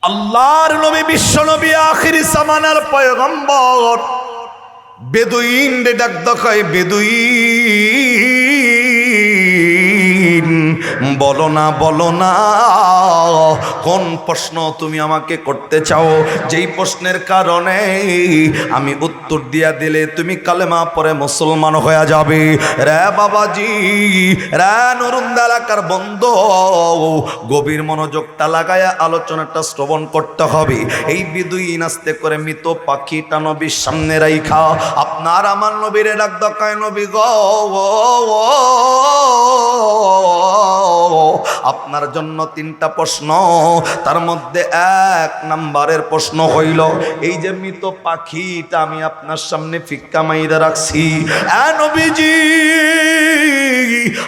আল্লাহর নবী বিশ্ব নবী আখির জামানার পয়গম্বর বেদুইন রে ডাক দেখায়, বেদুইন বলো না বলো না কোন প্রশ্ন তুমি আমাকে করতে চাও, যেই প্রশ্নের কারণে আমি উত্তর দিয়া দিলে তুমি কালেমা পড়ে মুসলমান হয়ে যাবে। রে বাবাজি, রে নরুন্দা এলাকার বন্ধু, গভীর মনোযোগটা লাগায়া আলোচনাটা শ্রবণ করতে হবে। এই বেদুইন আস্তে করে মৃত পাখিটা নবীর সামনে রাইখা আপনার আমার নবীরে ডাক দেখায়, নবী গো আপনার জন্য তিনটা প্রশ্ন, তার মধ্যে এক নাম্বারের প্রশ্ন হইল এই যে মৃত পাখিটা আমি আপনার সামনে ফিক্কা মাইরা রাখছি, নবীজি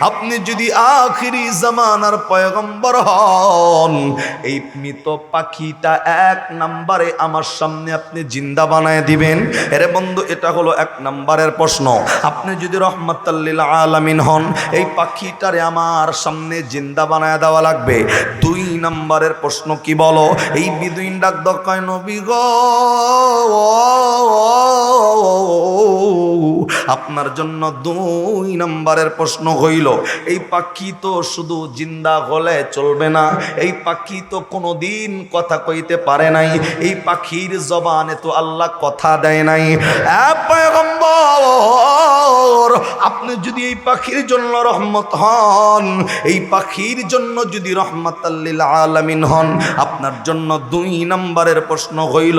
আপনি যদি আখিরি জামানার পয়গম্বর হন, এই মৃত পাখিটা এক নাম্বারে আমার সামনে আপনি জিন্দা বানায় দিবেন। এরে বন্ধু, এটা হলো এক নাম্বারের প্রশ্ন। আপনি যদি রহমাতাল লিল আলামিন হন, এই পাখিটারে আমার সামনে জিন্দা বানায় দেওয়া লাগবে। দুই নাম্বারের প্রশ্ন কি বলো? এই বেদুইন ডাক দেখায়, নবী গো আপনার জন্য দুই নাম্বারের প্রশ্ন হইল এই পাখি তো শুধু জিন্দা হলে চলবে না, এই পাখি তো কোনোদিন কথা কইতে পারে নাই, এই পাখির জবানে তো আল্লাহ কথা দেয় নাই। পয়গম্বর আপনি যদি এই পাখির জন্য রহমত হন, এই পাখির জন্য যদি রহমাতাল লিল আলামিন হন, আপনার জন্য দুই নাম্বারের প্রশ্ন হইল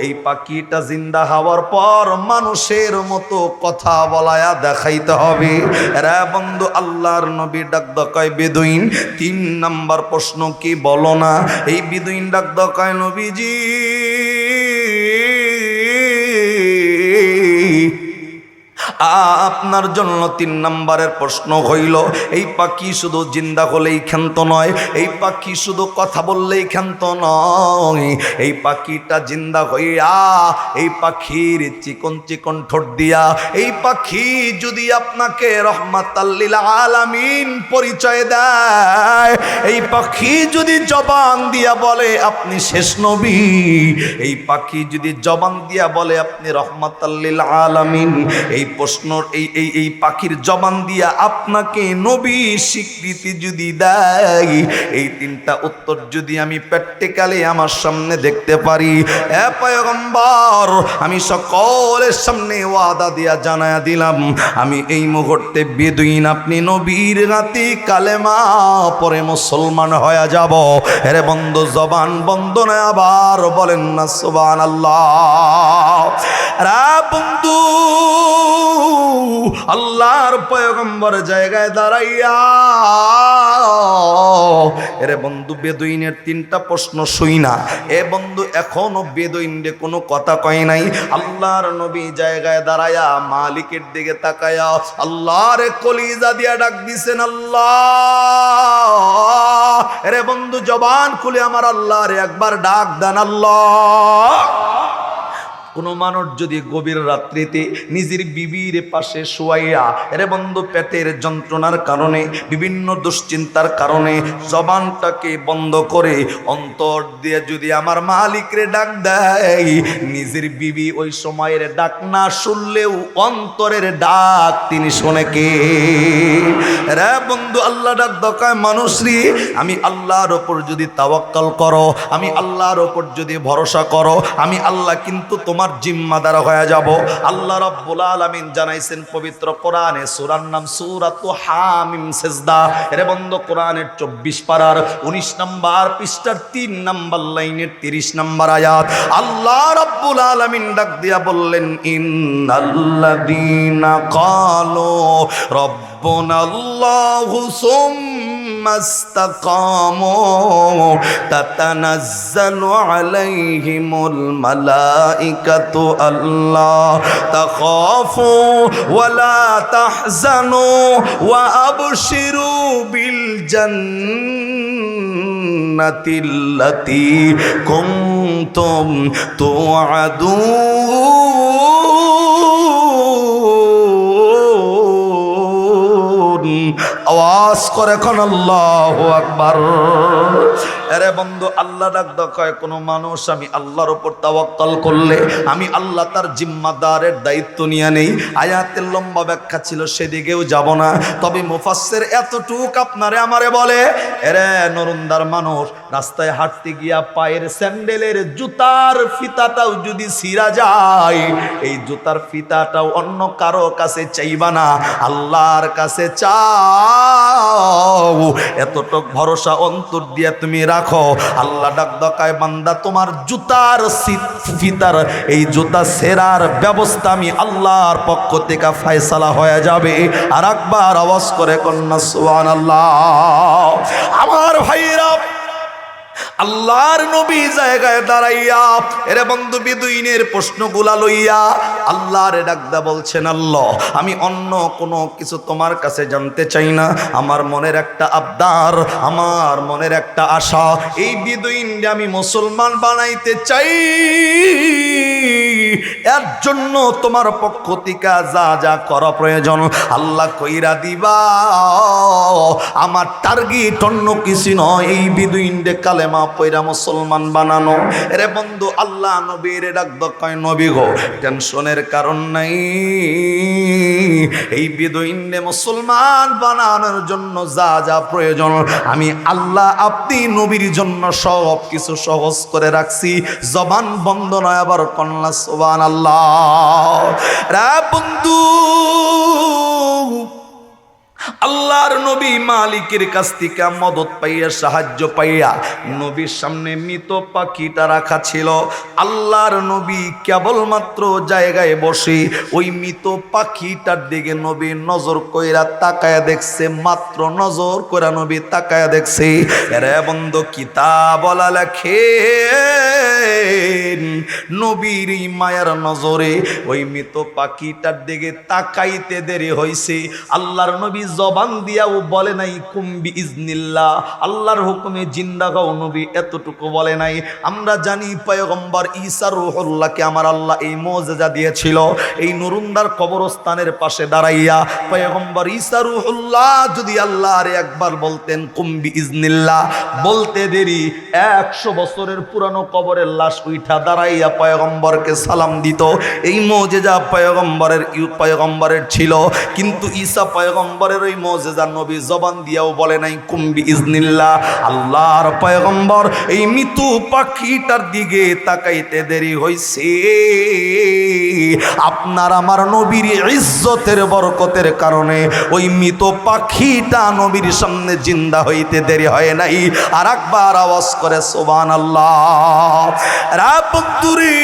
এই পাখিটা জিন্দা হওয়ার পর মানুষের মতো কথা বলায়া দেখাইতে হবে। রে বন্ধু, আল্লাহর নবী ডাক দেখায় বেদুইন, তিন নাম্বার প্রশ্ন কি বলো না? এই বেদুইন ডাক দেখায়, নবীজি আপনার জন্য তিন নাম্বারের প্রশ্ন হইল এই পাখি শুধু জিন্দা হলেই ক্ষান্ত নয়, এই পাখি শুধু কথা বললেই ক্ষান্ত নয়, এই পাখিটা জিন্দা হইয়া এই পাখির চিকন চিকন ঠোঁট দিয়া এই পাখি যদি আপনাকে রহমাতাল লিল আলামিন পরিচয় দেয়, এই পাখি যদি জবান দিয়া বলে আপনি শেষ নবী, এই পাখি যদি জবান দিয়া বলে আপনি রহমাতাল লিল আলামিন, এই প্রশ্নর এই পাখির জবান দিয়া আপনাকে নবী স্বীকৃতি যদি দেয়, এই তিনটা উত্তর যদি আমি প্র্যাকটিক্যালি আমার সামনে দেখতে পারি, এ পয়গম্বর আমি সকলের সামনে ওয়াদা দিয়া জানায়া দিলাম আমি এই মুহূর্তে বেদুইন আপনি নবীর নাতি কালেমা পরে মুসলমান হয়ে যাব। এরে বন্ধু, জবান বন্ধ না আবার বলেন না সুবহানাল্লাহ। রা বন্ধু, আল্লাহর পয়গম্বর জায়গায় দাঁড়াইয়া এরে বন্ধু বেদুইনের তিনটা প্রশ্ন শুই না, এ বন্ধু এখনো বেদুইনরে কোনো কথা কয় নাই। আল্লাহর নবী জায়গায় দাঁড়ায়া মালিকের দিকে তাকায়া আল্লাহরে কলিজা দিয়া ডাক দিছেন, আল্লাহ। এরে বন্ধু জবান খুলে আমার আল্লাহরে একবার ডাক দেন, আল্লাহ। কোনো মানুষ যদি গভীর রাত্রিতে নিজের বিবির পাশে শোয়াইয়া এরে বন্ধু পেটের যন্ত্রণার কারণে বিভিন্ন দুশ্চিন্তার কারণে জবানটাকে বন্ধ করে অন্তর দিয়ে যদি আমার মালিকরে ডাক দেয়, নিজের বিবি ওই সময়ের ডাক না শুনলেও অন্তরের ডাক তিনি শোনে কে? রে বন্ধু, আল্লাহ ডাক দেখায় মানুষরে আমি আল্লাহর ওপর যদি তাওয়াক্কাল করো, আমি আল্লাহর ওপর যদি ভরসা করো, আমি আল্লাহ কিন্তু তোমার জিম্মাদার হয়ে যাব। আল্লাহ রাব্বুল আলামিন জানাইছেন পবিত্র কোরআনে, সূরার নাম সূরাতু হামিম সিজদা। এরে বন্ধু কোরআনের 24 পারার 19 নম্বর পৃষ্ঠার 3 নম্বর লাইনের 30 নম্বর আয়াত আল্লাহ রাব্বুল আলামিন ডাক দিয়া বললেন, ইন্নাল্লাযীনা ক্বালু রাব্বুনাল্লাহু সুম্মা ইসতাকামু তাতানাজ্জালু আলাইহিমুল মালাইকাতু আল্লা তাখাফু ওয়া লা তাহজানু ওয়া আবশিরু বিল জান্নাতিল্লাতী কুনতুম তুআদুন। আওয়াজ করে এখন আল্লাহু আকবার। আরে বন্ধু আল্লাহ ডাক কয় কোন মানুষ আমি আল্লাহর উপর তাওয়াক্কুল করলে আমি আল্লাহ তার জিম্মাদারের দায়িত্ব নিয়ে নেই। আয়াতের লম্বা ব্যাখ্যা ছিল, সেদিকেও যাব না। তবে মুফাসসির এতটুক আপনারে আমারে বলে, এরে নরুন্দার মানুষ, রাস্তায় হাঁটতে গিয়া পায়ের স্যান্ডেলের জুতার ফিতাটাও যদি ছিঁড়া যায়, এই জুতার ফিতাটাও অন্য কারো কাছে চাইবা না, আল্লাহর কাছে চাও। এতটুক ভরসা অন্তর দিয়ে তুমি রাখো। আল্লাহ ডাক দকায় বান্দা তোমার জুতার ফিতার এই জুতা সেরার ব্যবস্থা আমি আল্লাহর পক্ষ থেকে ফয়সালা হয়ে যাবে। আর একবার আওয়াজ করে কন্যা সুবহানাল্লাহ। আমার ভাইরা, আল্লাহর নবী জায়গায় দাঁড়াইয়া এরে বন্ধু বেদুইনের প্রশ্নগুলা লইয়া আল্লাহর ডাকদা বলছেন, আল্লাহ আমি অন্য কোনো কিছু তোমার কাছে জানতে চাই না, আমার মনের একটা আবদার, আমার মনের একটা আশা, এই বেদুইনকে আমি মুসলমান বানাইতে চাই। এর জন্য তোমার পক্ষ থেকে যা যা করা প্রয়োজন আল্লাহ কইরা দিবা। আমার টার্গেট অন্য কিছু নয়, এই বেদুইনকে কালেমা পয়রা মুসলমান বানানো। এরে বন্ধু আল্লাহ নবীর ডাক কয়, নবী গো টেনশনের কারণ নাই, এই বেদুইনকে মুসলমান বানানোর জন্য যা যা প্রয়োজন আমি আল্লাহ আপনি নবীর জন্য সব কিছু সহজ করে রাখছি। জবান বন্ধ নয়, আবার কন্যা সুবহানাল্লাহ। রে বন্ধু, আল্লাহর নবী মালিকের কাছ থেকে মদত পাইয়া সাহায্য পাইয়া নবীর সামনে মৃত পাখিটা রাখা ছিল। আল্লাহর নবী কেবলমাত্র জায়গায় বসে ওই মৃত পাখিটার দিকে নবী নজর কইরা তাকায়া দেখছে, মাত্র নজর কইরা নবী তাকায়া দেখছে। রে বন্ধু কিতাব বলা লেখে নবীর মায়ার নজরে ওই মৃত পাখিটার দিকে তাকাইতে দেরি হইছে। আল্লাহর নবী জবান দিয়াও বলে নাই কুম্বি ইজনিল্লাহ, আল্লাহর হুকুমে জিন্দা গাও, নবী এতটুকু বলে নাই। আমরা জানি পয়গম্বর ঈসা রূহুল্লাহকে আমার আল্লাহ এই মুজিজা দিয়েছিল, এই নুরুন্দার কবরস্থানের পাশে দাঁড়াইয়া পয়গম্বর ঈসা রূহুল্লাহ যদি আল্লাহর একবার বলতেন কুম্বি ইজনিল্লাহ, বলতে দেরি 100 বছরের পুরানো কবরের লাশ উঠা দাঁড়াইয়া পয়গম্বরকে সালাম দিত। এই মুজিজা পয়গম্বরের ছিল, কিন্তু ঈসা পয়গম্বরের ওই মুজিজা নবী জবান দিয়াও বলে নাই কুম্বি ইজনিল্লাহ। আল্লাহর পয়গম্বর এই মৃত্যু পাখিটার দিকে তাকাইতে দেরি হইছে, আপনার আমার নবীর ইজ্জতের বরকতের কারণে ওই মৃত পাখিটা নবীর সামনে জিন্দা হইতে দেরি হয় নাই। আর একবার আওয়াজ করে সুবহানাল্লাহ। রাব্বুরি,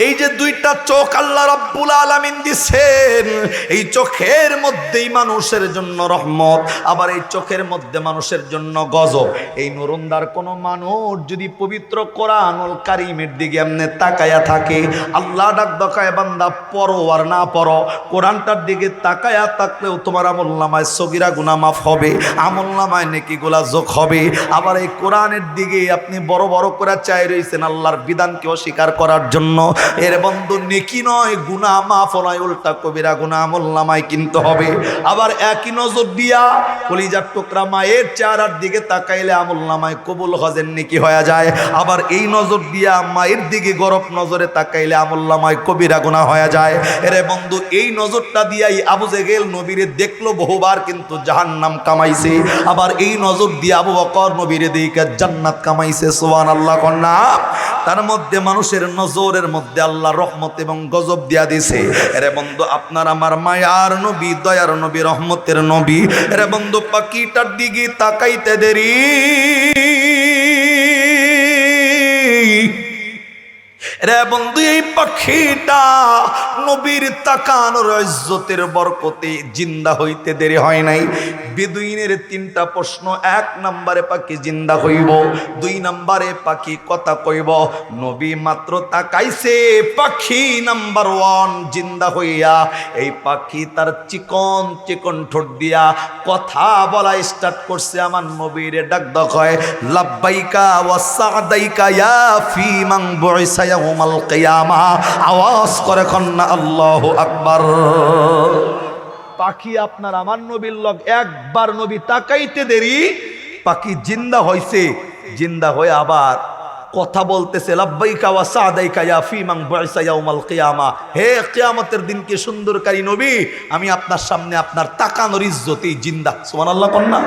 এই যে দুইটা চোখ আল্লাহ রাব্বুল আলামিন দিছেন, এই চোখের মধ্যেই মানুষের জন্য রহমত, আবার এই চোখের মধ্যে মানুষের জন্য গজব। এই নুরুন্দার কোনো মানুষ যদি পবিত্র কোরআনুল কারীমের দিকে এমনি তাকায়া থাকে, আল্লাহ ডাক দকায় বান্দা পড়ো আর না পড়ো, কোরআনটার দিকে তাকায়া থাকলেও তোমার আমলনামায় সগীরা গুনাহ মাফ হবে, আমলনামায় নেকিগুলা যোগ হবে। আবার এই কোরআনের দিকে আপনি বড় বড় করে চাই রয়েছেন আল্লাহর বিধানকে অস্বীকার করার জন্য, এর বন্ধু নেকি নয়, গুনাহ মাফ নয়, উল্টা কবিরা গুনাহ আমলনামায় কিনতে হবে। আবার একই নজর দিয়া কলিজার টুকরা মায়ের চেহারার দিকে তাকাইলে আমলনামায় কবুল হজের নেকি হয়ে যায়। আবার এই নজর দিয়া মায়ের দিকে গরব নজরে তাকাইলে আমলনামায় কবিরা গুনাহ হয়ে যায়। এরে বন্ধু এই নজরটা দিয়াই আবু জেহেল নবীরে দেখলো বহুবার, কিন্তু জাহান্নাম কামাইছে। আবার এই নজর দিয়া আবু বকর নবীরে দেখে জান্নাত কামাইছে। সুবহানাল্লাহ কন্যা। তার মধ্যে মানুষের নজরের মধ্যে আল্লাহ রহমত এবং গজব দিয়া দিছে। এরে বন্ধু আপনার আমার মায়ার নবী, দয়ার নবী, রহমতের নবী, এরে বন্ধু পাখিটার দিকে তাকাইতে দেরি, রে বন্ধু এই পাখিটা নবীর তাকানোর ইজ্জতের বরকতে জিন্দা হইতে দেরি হয় নাই। বেদুইনের 3টা প্রশ্ন, 1 নম্বরে পাখি জিন্দা হইব, 2 নম্বরে পাখি কথা কইব। নবী মাত্র তাকাইছে, পাখি নাম্বার 1 জিন্দা হইয়া এই পাখি তার চিকন চিকন ঠোঁট দিয়া কথা বলা স্টার্ট করছে। আমার নবীর ডাক দখয় লাব্বাইকা ওয়া সাদাইকা ইয়া ফি মান বুইসা ইয়াউমাল কিয়ামা। আওয়াজ করে কন্না আল্লাহু আকবার। পাখি আপনার আমার নবীর লগ একবার নবী তাকাইতে দেরি, পাখি জিন্দা হইছে, জিন্দা হয়ে আবার কথা বলতেছে, লাব্বাইকা ওয়া সাদাইকা ইয়া ফি মান বুইসা ইয়াউমাল কিয়ামা। হে কিয়ামতের দিনকে সুন্দরকারী নবী, আমি আপনার সামনে আপনার তাকানোর ইজ্জতেই জিন্দা। সুবহানাল্লাহ কন্যা।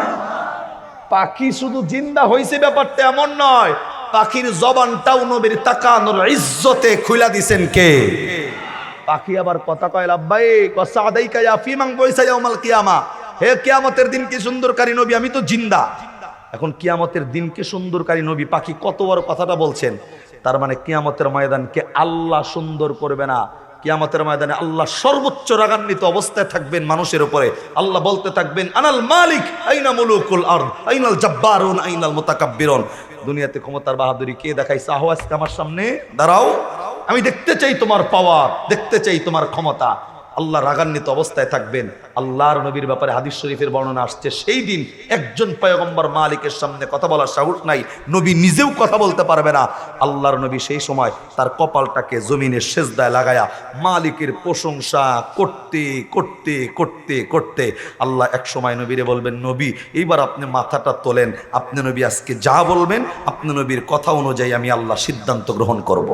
পাখি শুধু জিন্দা হইছে ব্যাপারটা এমন নয়, পাখির জবানটাও নবীর তাকানোর ইজ্জতে খুলা দিছেন কে? পাখি আবার কথা কয়, লাব্বাইক ওয়া সাদাইকা ইয়া ফি মান বুইসা ইয়াউমাল কিয়ামা। হে কিয়ামতের দিনকে সুন্দরকারী নবী, আমি তো জিন্দা। এখন কিয়ামতের দিনকে সুন্দরকারী নবী পাখি কত বড় কথাটা বলছেন। তার মানে কিয়ামতের ময়দানকে আল্লাহ সুন্দর করবে না, কিয়ামতের ময়দানে আল্লাহ সর্বোচ্চ রাগান্বিত অবস্থায় থাকবেন মানুষের উপরে। আল্লাহ বলতে থাকবেন, আনাল মালিক আইনা মুলুকুল আরদ আইনাল জাব্বারুন আইনাল মুতাকাব্বিরুন। দুনিয়াতে ক্ষমতার বাহাদুরি কে দেখাইছে? আহো আজকে আমার সামনে দাঁড়াও, আমি দেখতে চাই তোমার পাওয়ার, দেখতে চাই তোমার ক্ষমতা। আল্লাহ রাগান্বিত অবস্থায় থাকবেন। আল্লাহর নবীর ব্যাপারে হাদিস শরীফের বর্ণনা আসছে, সেই দিন একজন পয়গম্বর মালিকের সামনে কথা বলার সাহস নাই, নবী নিজেও কথা বলতে পারবে না। আল্লাহর নবী সেই সময় তার কপালটাকে জমিনের সেজদায় লাগায়া মালিকের প্রশংসা করতে করতে করতে করতে আল্লাহ এক সময় নবীরে বলবেন, নবী এইবার আপনি মাথাটা তোলেন, আপনি নবী আজকে যা বলবেন আপনি নবীর কথা অনুযায়ী আমি আল্লাহ সিদ্ধান্ত গ্রহণ করব।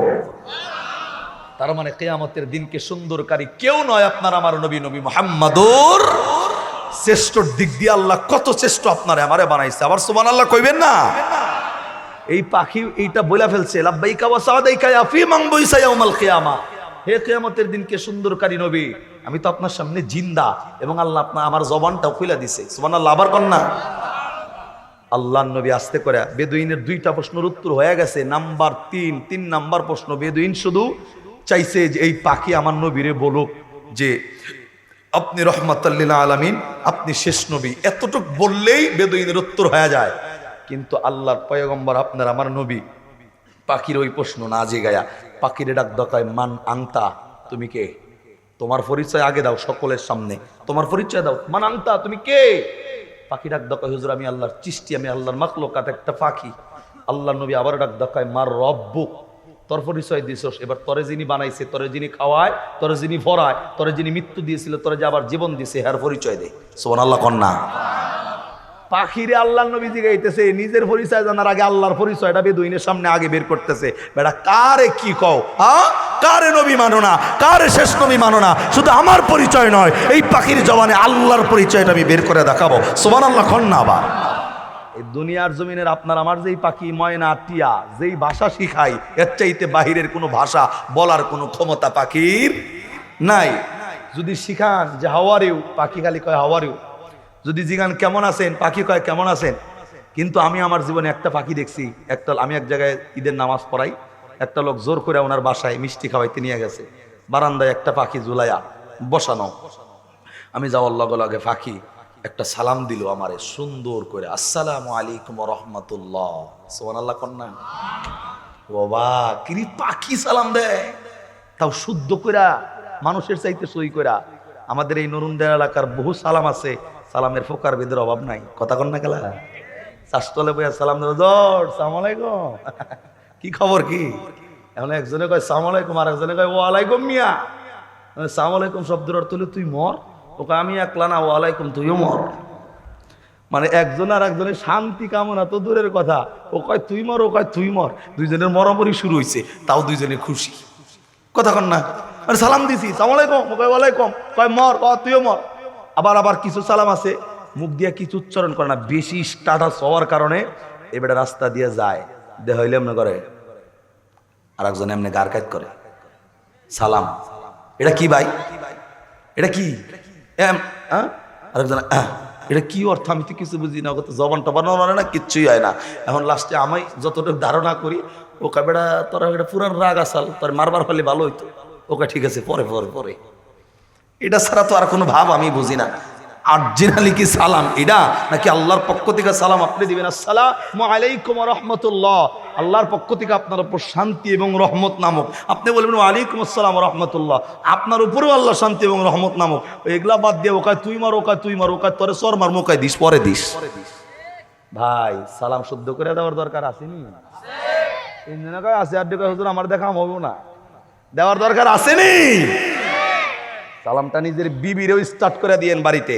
তার মানে কিয়ামতের দিনকে সুন্দরকারী কেউ নয়, আপনার আমার নবী, নবী মুহাম্মাদুর। শ্রেষ্ঠর দিক দিয়ে আল্লাহ কত শ্রেষ্ঠ আপনারে আমারে বানাইছে, আবার সুবহানাল্লাহ কইবেন না? এই পাখি এইটা বলে ফেলছে, লাব্বাইকা ওয়া সাদাইকা ইয়া ফি মান বুইসা ইয়াউমাল কিয়ামা। হে কিয়ামতের দিনকে সুন্দরকারী নবী, আমি তো আপনার সামনে জিন্দা, এবং আল্লাহ আপনার আমার জবানটাও খুলে দিছে। সুবহানাল্লাহ আবার কোন না? আল্লাহর নবী আস্তে করে, বেদুইনের দুইটা প্রশ্নের উত্তর হয়ে গেছে। নাম্বার 3 নাম্বার প্রশ্ন, বেদুইন শুধু চাইছে যে এই পাখি আমার নবীরে বলুক যে আপনি রহমাতুল লিল আলামিন, আপনি শেষ নবী। এতটুক বললেই বেদুইনের উত্তর হয়ে যায়। কিন্তু আল্লাহর পয়গম্বর আপনার আমার নবী পাখির ওই প্রশ্ন না জিগায়া পাখিরে ডাক দকায়, মান আংতা, তুমি কে? তোমার পরিচয় আগে দাও সকলের সামনে, তোমার পরিচয় দাও, মান আংতা, তুমি কে? পাখি ডাক দকায়, হুজুর আমি আল্লাহর সৃষ্টি, আমি আল্লাহর মাখলুকাত, একটা পাখি। আল্লাহর নবী আবার ডাক দকায়, মার রব্বুক, তোর পরিচয় দিছস, এবার তোরে যিনি বানাইছে, তোরে যিনি খাওয়ায়, তোরে যিনি ভরায়, তোরে যিনি মৃত্যু দিয়েছিল, তোরে যে আবার জীবন দিছে, হ্যার পরিচয় দে। সুবহানাল্লাহ কন্যা। পাখিরে আল্লাহর নবী জিগাইতেছে, নিজের পরিচয় জানার আগে আল্লাহর পরিচয়টা বেদুইনের সামনে আগে বের করতেছে। বেটা কারে কি কও? হ্যাঁ, কারে নবী মানো না, কারে শেষ নবী মানো না, শুধু আমার পরিচয় নয়, এই পাখির জবানে আল্লাহর পরিচয়টা আমি বের করে দেখাবো। সুবহানাল্লাহ কন্যা। আবার এই দুনিয়ার জমিনের আপনার আমার যেই পাখি ময়না টিয়া যেই ভাষা শিখাই, এর চাইতে বাহিরের কোনো ভাষা বলার কোনো ক্ষমতা পাখির নাই। যদি শিখান যে হাউ আর ইউ, পাখি খালি কয় হাউ আর ইউ। যদি জিগান কেমন আছেন, পাখি কয় কেমন আছেন। কিন্তু আমি আমার জীবনে একটা পাখি দেখছি, একটা, আমি এক জায়গায় ঈদের নামাজ পড়াই, একটা লোক জোর করে ওনার বাসায় মিষ্টি খাওয়াইতে নিয়ে গেছে, বারান্দায় একটা পাখি ঝুলাইয়া বসানো। আমি যাওয়ার লগে লগে পাখি একটা সালাম দিল আমারে সুন্দর করে, আসসালামু আলাইকুম ওয়া রাহমাতুল্লাহ। সুবহানাল্লাহ কন্যা। বাবা কি পাখি সালাম দেয়, তাও শুদ্ধ কইরা, মানুষের চাইতে সই কইরা। আমাদের এই নরুনদের এলাকার বহু সালাম আছে, সালামের ফোকার বেদের অভাব নাই। কথা কন না গেলা, চাষতলে বইয়া সালাম দেবো, জোর সালাম আলাইকুম, কি খবর কি? এখন একজনে কয় সালাম আলাইকুম, আর একজনে কয় ওয়ালাইকুম মিয়া। সালাম আলাইকুম শব্দের অর্থ হলে তুই মর, ওকে আমি একলা না, ওয়ালাইকুম তুইও মর। মানে একজন আর একজনের শান্তি কামনা তো দূরের কথা, ও কয় তুই মর, ও কয় তুই মর, দুইজনের মরামরি শুরু হয়েছে, তাও দুইজনে খুশি। কথা কন না? মানে সালাম দিছি, সালাম আলাইকুম, ও কয় ওয়ালাইকুম, কয় মর, তুইও মর। আবার কিছু সালাম আছে মুখ দিয়ে কিছু উচ্চারণ করে না, বেশি স্টাটাস হওয়ার কারণে এবারে রাস্তা দিয়ে যায়, দেহ হইলে এমনি করে, আর একজন এমনি গার কাজ করে সালাম। এটা কি ভাই, এটা কি? আরেকজন এটা কি অর্থ, আমি তো কিছু বুঝি না, জবানটা বানানো না, কিচ্ছুই হয় না। এখন লাস্টে আমি যতটুকু ধারণা করি, ওকে বেটা তোরা এটা পুরান রাগ আসাল, তোর মারবার ফলে ভালো হইতো, ওকে ঠিক আছে পরে পরে পরে। এটা ছাড়া তো আর কোনো ভাব আমি বুঝি না। অরিজিনালি কি সালাম এটা, নাকি আল্লাহর পক্ষ থেকে সালাম আপনি দিবেন, আসসালামু আলাইকুম ওয়া রাহমাতুল্লাহ, আল্লাহর পক্ষ থেকে আপনার উপর শান্তি এবং রহমত নামক, আপনি বলবেন ওয়ালাইকুম আসসালাম ওয়া রাহমাতুল্লাহ, আপনার উপরেও আল্লাহ শান্তি এবং রহমত নামক। এগুলা বাদ দিয়ে ওকায় তুই মার, ওকায় তুই মার, ওকায় তোরে সর মার, মোকায় দিস, পরে দিস। ভাই সালাম শুদ্ধ করে দেওয়ার দরকার আসেনি? আছে আর হুজুর আমার দেখা হবে না, দেওয়ার দরকার আসেনি? সালামটা নিজের বিবিরেও স্টার্ট করে দিয়েন বাড়িতে,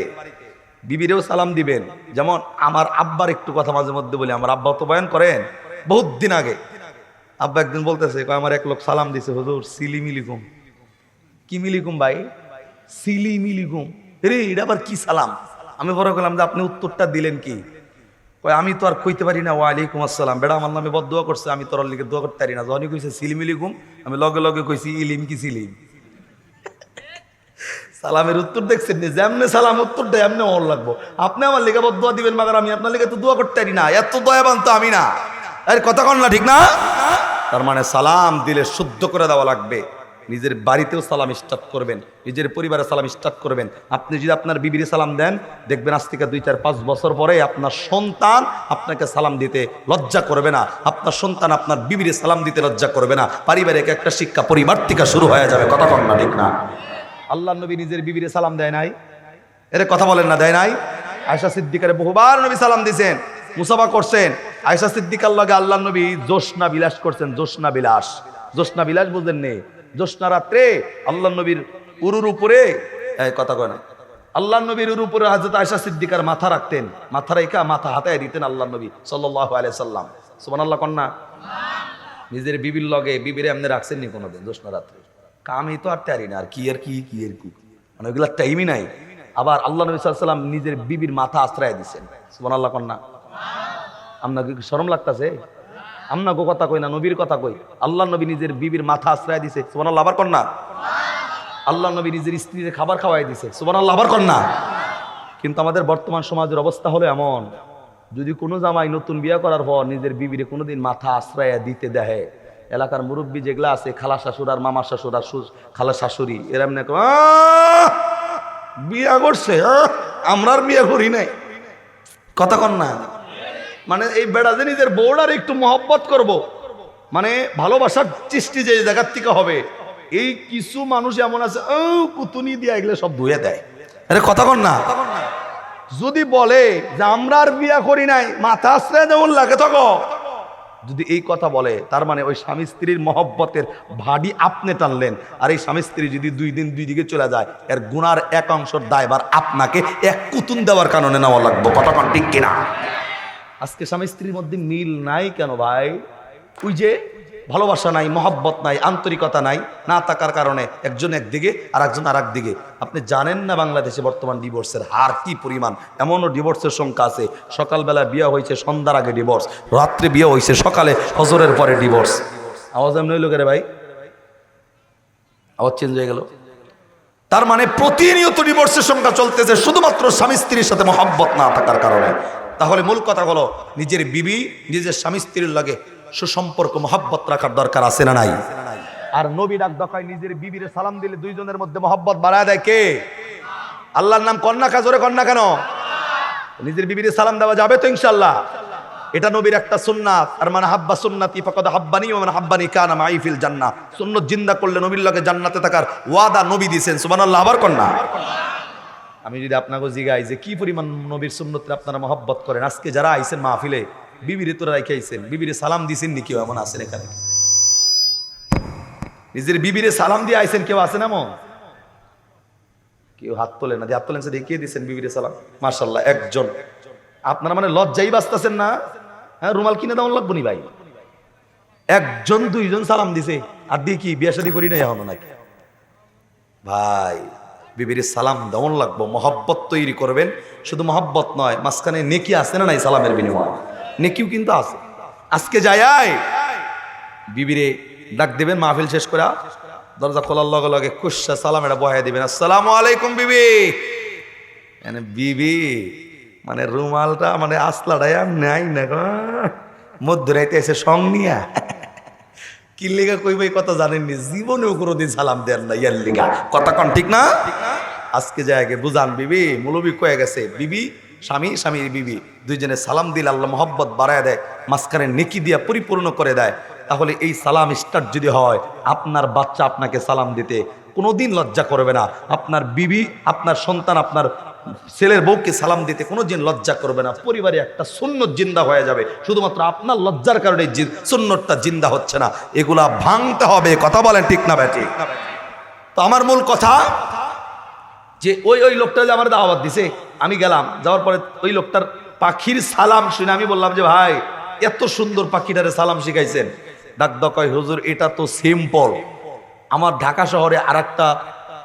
বিবিরেও সালাম দিবেন। যেমন আমার আব্বার একটু কথা মাঝে মধ্যে বলি, আমার আব্বা তো বয়ান করেন বহুত দিন আগে। আব্বা একদিন বলতেছে, আমার এক লোক সালাম দিছে, হুজুর সিলি মিলিকুম। কি মিলিকুম ভাই? সিলি মিলিকুম। রে এটা আবার কি সালাম? আমি বড় করলাম যে আপনি উত্তরটা দিলেন কি? আমি তো আর কইতে পারি না ওয়ালাইকুম আসসালাম, বেড়া আমার নামে বদদোয়া করছে, আমি তোর লিখে দোয়া করতে পারি না। যখনই কইছে সিলিম ইলিকুম, আমি লগে লগে কইছি ইলিম কি সিলিম। সালামের উত্তর দেখছেন, যেমনে সালাম উত্তর দেয় এমনি ওর লাগবো। আপনি আমার লিখে বদদোয়া দিবেন, মাগার আমি আপনার লিখে তো দোয়া করতে পারি না। এত দয়াবান তো আমি না। আরে কথা কন না, ঠিক না? তার মানে সালাম দিলে শুদ্ধ করে দেওয়া লাগবে। নিজের বাড়িতেও সালাম স্টার্ট করবেন, নিজের পরিবারে সালাম স্টার্ট করবেন। আপনি যদি আপনার বিবির সালাম দেন, দেখবেন আজ থেকে 2, 4, 5 বছর পরে আপনার সন্তান আপনাকে সালাম দিতে লজ্জা করবে না। আপনার সন্তান আপনার বিবির সালাম দিতে লজ্জা করবে না। পারিবারিক একটা শিক্ষা পরিবার থেকে শুরু হয়ে যাবে। কথা কন না, ঠিক না? আল্লাহ নবী নিজের বিবির সালাম দেয় নাই? এর কথা বলেন না, দেয় নাই? আয়েশা সিদ্দিকারে বহুবার নবী সালাম দিয়েছেন, মুসাফা করছেন। আয়েশা সিদ্দিকার লগে আল্লাহ নবী জোশনা বিলাস করছেন। জোশনা বিলাস, জোশনা বিলাস বুঝেন নে? জোশনা রাত্রে আল্লাহ নবীর উরুর উপরে, কথা কয় না, আল্লাহ নবীর উরুর উপরে হযরত আয়েশা সিদ্দিকার মাথা রাখতেন। মাথা রেখা মাথা হাতায় দিতেন আল্লাহ নবী সাল্লাল্লাহু আলাইহি সাল্লাম। সুবহানাল্লাহ কন্যা। নিজের বিবির লগে বিবিরে এমনি রাখছেন নি কোনোদিন জোশনা রাত্রে? কামই তো আর তারি না, আর কি আর কি কি আর কি, মানে ওইগুলা টাইমই নাই। আবার আল্লাহ নবী সাল্লাল্লাহু আলাইহি সাল্লাম নিজের বিবির মাথা আশ্রয় দিচ্ছেন। সুবহানাল্লাহ কন্যা। আপনাকে কি শরম লাগতাছে? আমরা গো কথা কই না, নবীর কথা কই। আল্লাহ নবী নিজের বিবির মাথা আশ্রয় দিছে। সুবহানাল্লাহ আবার কন্যা। আল্লাহ নবী নিজের স্ত্রীকে খাবার খাওয়াই দিছে। সুবহানাল্লাহ আবার কন্যা। কিন্তু আমাদের বর্তমান সমাজের অবস্থা হলো এমন, যদি কোনো জামাই নতুন বিয়ে করার পর নিজের বিবিরে কোনোদিন মাথা আশ্রয় দিতে দেয়, এলাকার মুরব্বী যেগুলা আছে, খালা শাশুড় আর মামার শাশুড় আর খালা শাশুড়ি, এরা এমনি বিয়া করছে, আমরা আর বিয়ে করি নাই। কথা কন না। মানে এই বেড়া যে নিজের বউড়ার একটু মহব্বত করব, মানে ভালোবাসার সৃষ্টি যে জায়গার থেকে হবে, এই কিছু মানুষ এমন আছে কুতুনি দিয়ে এগুলো সব ধুয়ে দেয়। আরে কথা কন না। যদি বলে যে আমরা আর বিয়া করি নাই, মাথা আশ্রয় যেমন লাগে তখন, যদি এই কথা বলে, তার মানে ওই স্বামী স্ত্রীর মহব্বতের ভাডি আপনি টানলেন। আর এই স্বামী স্ত্রী যদি 2 দিন 2 দিকে চলে যায়, এর গুনার এক অংশের দায়ভার আপনাকে এক কুতুন দেওয়ার কারণে নেওয়া লাগবে। কথা কন ঠিক কিনা? আজকে স্বামী স্ত্রীর মধ্যে মিল নাই কেন ভাই? ওই যে ভালোবাসা নাই, মহব্বত নাই, আন্তরিকতা নাই, না থাকার কারণে একজন একদিকে আর একজন আর একদিকে। আপনি জানেন না বাংলাদেশে বর্তমান ডিভোর্সের হার কি পরিমাণ? এমনও ডিভোর্সের সংখ্যা আছে, সকালবেলা বিয়ে হয়েছে, সন্ধ্যার আগে ডিভোর্স, রাত্রে বিয়ে হয়েছে, সকালে ফজরের পরে ডিভোর্স। আওয়াজ এমনি হইল কে ভাই? আওয়াজ চেঞ্জ হয়ে গেল। তার মানে প্রতিনিয়ত ডিভোর্সের সংখ্যা চলতেছে শুধুমাত্র স্বামী স্ত্রীর সাথে মহব্বত না থাকার কারণে। তাহলে মূল কথা হলো, নিজের বিবি নিজের স্বামী স্ত্রীর লাগে সুসম্পর্ক মহব্বত রাখার দরকার আছে না নাই? আর নবী ডাক দেখায় নিজের বিবির সালাম দিলে দুইজনের মধ্যে মহব্বত বাড়ায় দেয় কে? আল্লাহর নাম কন্যা কাজরে কন্যা কেন? নিজের বিবির সালাম দেওয়া যাবে তো ইনশাআল্লাহ। এটা নবীর একটা সুন্নাত। আর মানে হাব্বা সুন্নতি ফাকাদ হাব্বানি ওয়া মান হাব্বানি কানা মাই ফিল জান্নাহ। সুন্নাত জিন্দা করলে নবীর লগে জান্নাতে থাকার ওয়াদা নবী দিবেন। সুবহানাল্লাহ আবার কন্যা। আমি যদি আপনাকে জিগাই যে কি পরিমাণ নবীর সুন্নতে আপনারা মহব্বত করেন, আজকে যারা আইছেন মাহফিলে বিবিরে তোরা রেখে আইছেন, বিবিরে সালাম দিছেন নি? কেউ এমন আছেন এখানে? নিজের বিবিরে সালাম দিয়ে আইছেন কেউ আছেন এমন? কেউ হাত তোলেন না। হাত তোলেন সে দেখিয়ে দিচ্ছেন বিবিরে সালাম। মাশাআল্লাহ একজন। আপনারা মানে লজ্জাই বাঁচতেছেন না? হ্যাঁ, রুমাল কিনে দেওয়া লাগবো নি ভাই? একজন 2জন সালাম দিছে, আর দিয়ে কি বিয়ে শাদী করি নাই এখনো নাকি? ভাই বিবির সালাম দেওয়ান লাগবো, মহব্বত তৈরি করবেন। শুধু মহব্বত নয়, মাঝখানে নেকি আছে না নাই? সালামের বিনিময় নেকিও কিন্তু আছে। আজকে যাই বিবিরে ডাক দেবেন, মাহফিল শেষ করে দরজা খোলার লগে লগে কুশা সালাম এটা বহাই দিবেন, আসসালামু আলাইকুম বিবি। মানে বিবি মানে রুমালটা মানে আসলাটাই আর নাই না গো, মধ্যরাইতে এসে সং নিয়া কি লিগা কইবাই কথা জানেননি, জীবনেও কোনোদিন সালাম দেন না ইয়ার লিগা। কথা কন ঠিক না? আজকে যায়গে বুঝান বিবি, মৌলবি কয়ে গেছে বিবি স্বামী, স্বামীর বিবি দুইজনে সালাম দিলে আল্লাহ মহব্বত বাড়ায় দেয়, মাঝখানে নেকি দিয়া পরিপূর্ণ করে দেয়। তাহলে এই সালাম স্টার্ট যদি হয়, আপনার বাচ্চা আপনাকে সালাম দিতে কোনোদিন লজ্জা করবে না। আপনার বিবি, আপনার সন্তান, আপনার ছেলের বউকে সালাম দিতে কোনোদিন লজ্জা করবে না। পরিবারে একটা সুন্নত জিন্দা হয়ে যাবে। শুধুমাত্র আপনার লজ্জার কারণে সুন্নতটা জিন্দা হচ্ছে না, এগুলা ভাঙতে হবে। কথা বলেন ঠিক না ব্যাটি? তো আমার মূল কথা যে ওই লোকটা যে আমার দাওয়াত দিছে, আমি গেলাম, যাওয়ার পরে ওই লোকটার পাখির সালাম শুনে আমি বললাম যে ভাই এত সুন্দর পাখিটারে সালাম শিখাইছেন। ডাক কয় হুজুর এটা তো সিম্পল, আমার ঢাকা শহরে আরেকটা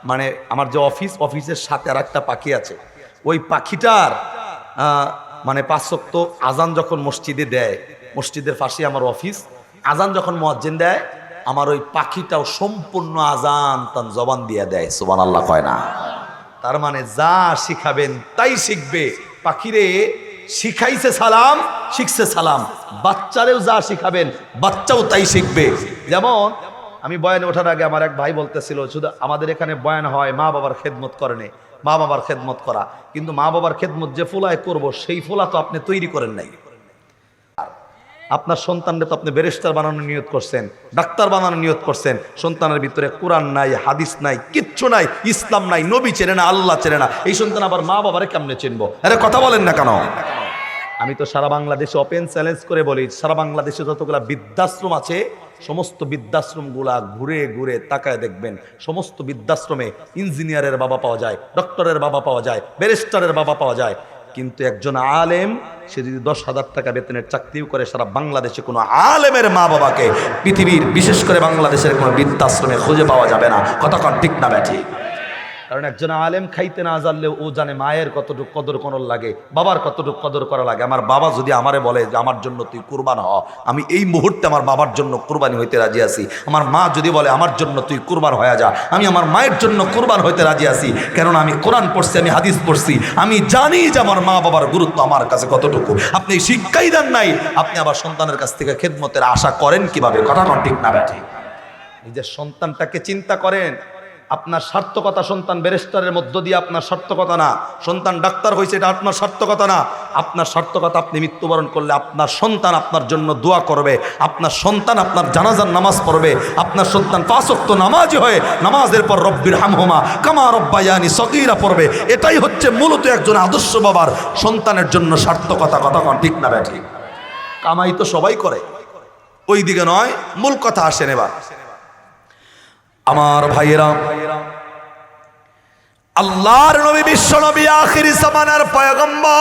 মানে আমার যে অফিসের সাথে আরেকটা পাখি আছে, ওই পাখিটার মানে 5 ওয়াক্ত আজান যখন মসজিদে দেয়, মসজিদের পাশে আমার অফিস, আজান যখন মুয়াজ্জিন দেয় আমার ওই পাখিটাও সম্পূর্ণ আজান তার জবান দিয়ে দেয়। সুবহানাল্লাহ কয় না? তার মানে যা শিখাবেন তাই শিখবে। পাখিরে শিখাইছে সালাম, শিখছে সালাম। বাচ্চারেও যা শিখাবেন বাচ্চাও তাই শিখবে। যেমন আমি বয়ানে ওঠার আগে আমার এক ভাই বলতেছিল শুধু আমাদের এখানে বয়ান হয় মা বাবার খেদমত করে নে, মা বাবার খেদমত করা, কিন্তু মা বাবার খেদমত যে ফোলায় করব সেই ফোলা তো আপনি তৈরি করেন নাই। আপনার সন্তানকে তো আপনি ব্যারিস্টার বানানোর নিয়ত করছেন, ডাক্তার বানানোর নিয়ত করছেন, সন্তানের ভিতরে কোরআন নাই, হাদিস নাই, কিচ্ছু নাই, ইসলাম নাই, নবী চেনে না, আল্লাহ চেনে না, এই সন্তান আবার মা বাবারে কেমনে চিনবো? আরে কথা বলেন না কেন? আমি তো সারা বাংলাদেশে ওপেন চ্যালেঞ্জ করে বলি, সারা বাংলাদেশে যতগুলা বৃদ্ধাশ্রম আছে সমস্ত বৃদ্ধাশ্রমগুলা ঘুরে ঘুরে তাকায় দেখবেন, সমস্ত বৃদ্ধাশ্রমে ইঞ্জিনিয়ারের বাবা পাওয়া যায়, ডক্টরের বাবা পাওয়া যায়, ব্যারিস্টারের বাবা পাওয়া যায়, কিন্তু একজন আলেম সে যদি 10,000 টাকা বেতনের চাকরিও করে, সারা বাংলাদেশে কোনো আলেমের মা বাবাকে পৃথিবীর বিশেষ করে বাংলাদেশের কোনো বৃদ্ধাশ্রমে খুঁজে পাওয়া যাবে না। কতক্ষণ ঠিক না ব্যাঠি? কারণ একজন আলেম খাইতে না জানলেও ও জানে মায়ের কতটুকু কদর করার লাগে, বাবার কতটুকু কদর করা লাগে। আমার বাবা যদি আমারে বলে যে আমার জন্য তুই কুরবান হ, আমি এই মুহূর্তে আমার বাবার জন্য কুরবানি হইতে রাজি আছি। আমার মা যদি বলে আমার জন্য তুই কুরবান হয়ে যা, আমি আমার মায়ের জন্য কুরবান হইতে রাজি আছি। কেননা আমি কোরআন পড়ছি, আমি হাদিস পড়ছি, আমি জানি যে আমার মা বাবার গুরুত্ব আমার কাছে কতটুকু। আপনি শিক্ষাই দেন নাই, আপনি আবার সন্তানের কাছ থেকে খেদমতের আশা করেন কিভাবে? কথা ঠিক না ব্যাঠি? নিজের সন্তানটাকে চিন্তা করেন। আপনার সার্থকতা সন্তান ব্যারিস্টারের মধ্য দিয়ে আপনার সার্থকতা না, সন্তান ডাক্তার হয়েছে এটা আপনার সার্থকতা না। আপনার সার্থকতা আপনি মৃত্যুবরণ করলে আপনার সন্তান আপনার জন্য দোয়া করবে, আপনার সন্তান আপনার জানাজার নামাজ পড়বে, আপনার সন্তান 5 ওয়াক্ত নামাজি হয়ে নামাজের পর রব্বির হামহুমা কামা রব্বায়ানি সগীরা পড়বে। এটাই হচ্ছে মূলত একজন আদর্শ বাবার সন্তানের জন্য সার্থকতা। কথা ঠিক না ব্যাঠি? কামাই তো সবাই করে, ওই দিকে নয়, মূল কথা আসেন এবার। আমার ভাইয়েরা, আল্লাহর নবী বিশ্ব নবী আখির জামানার পয়গম্বর,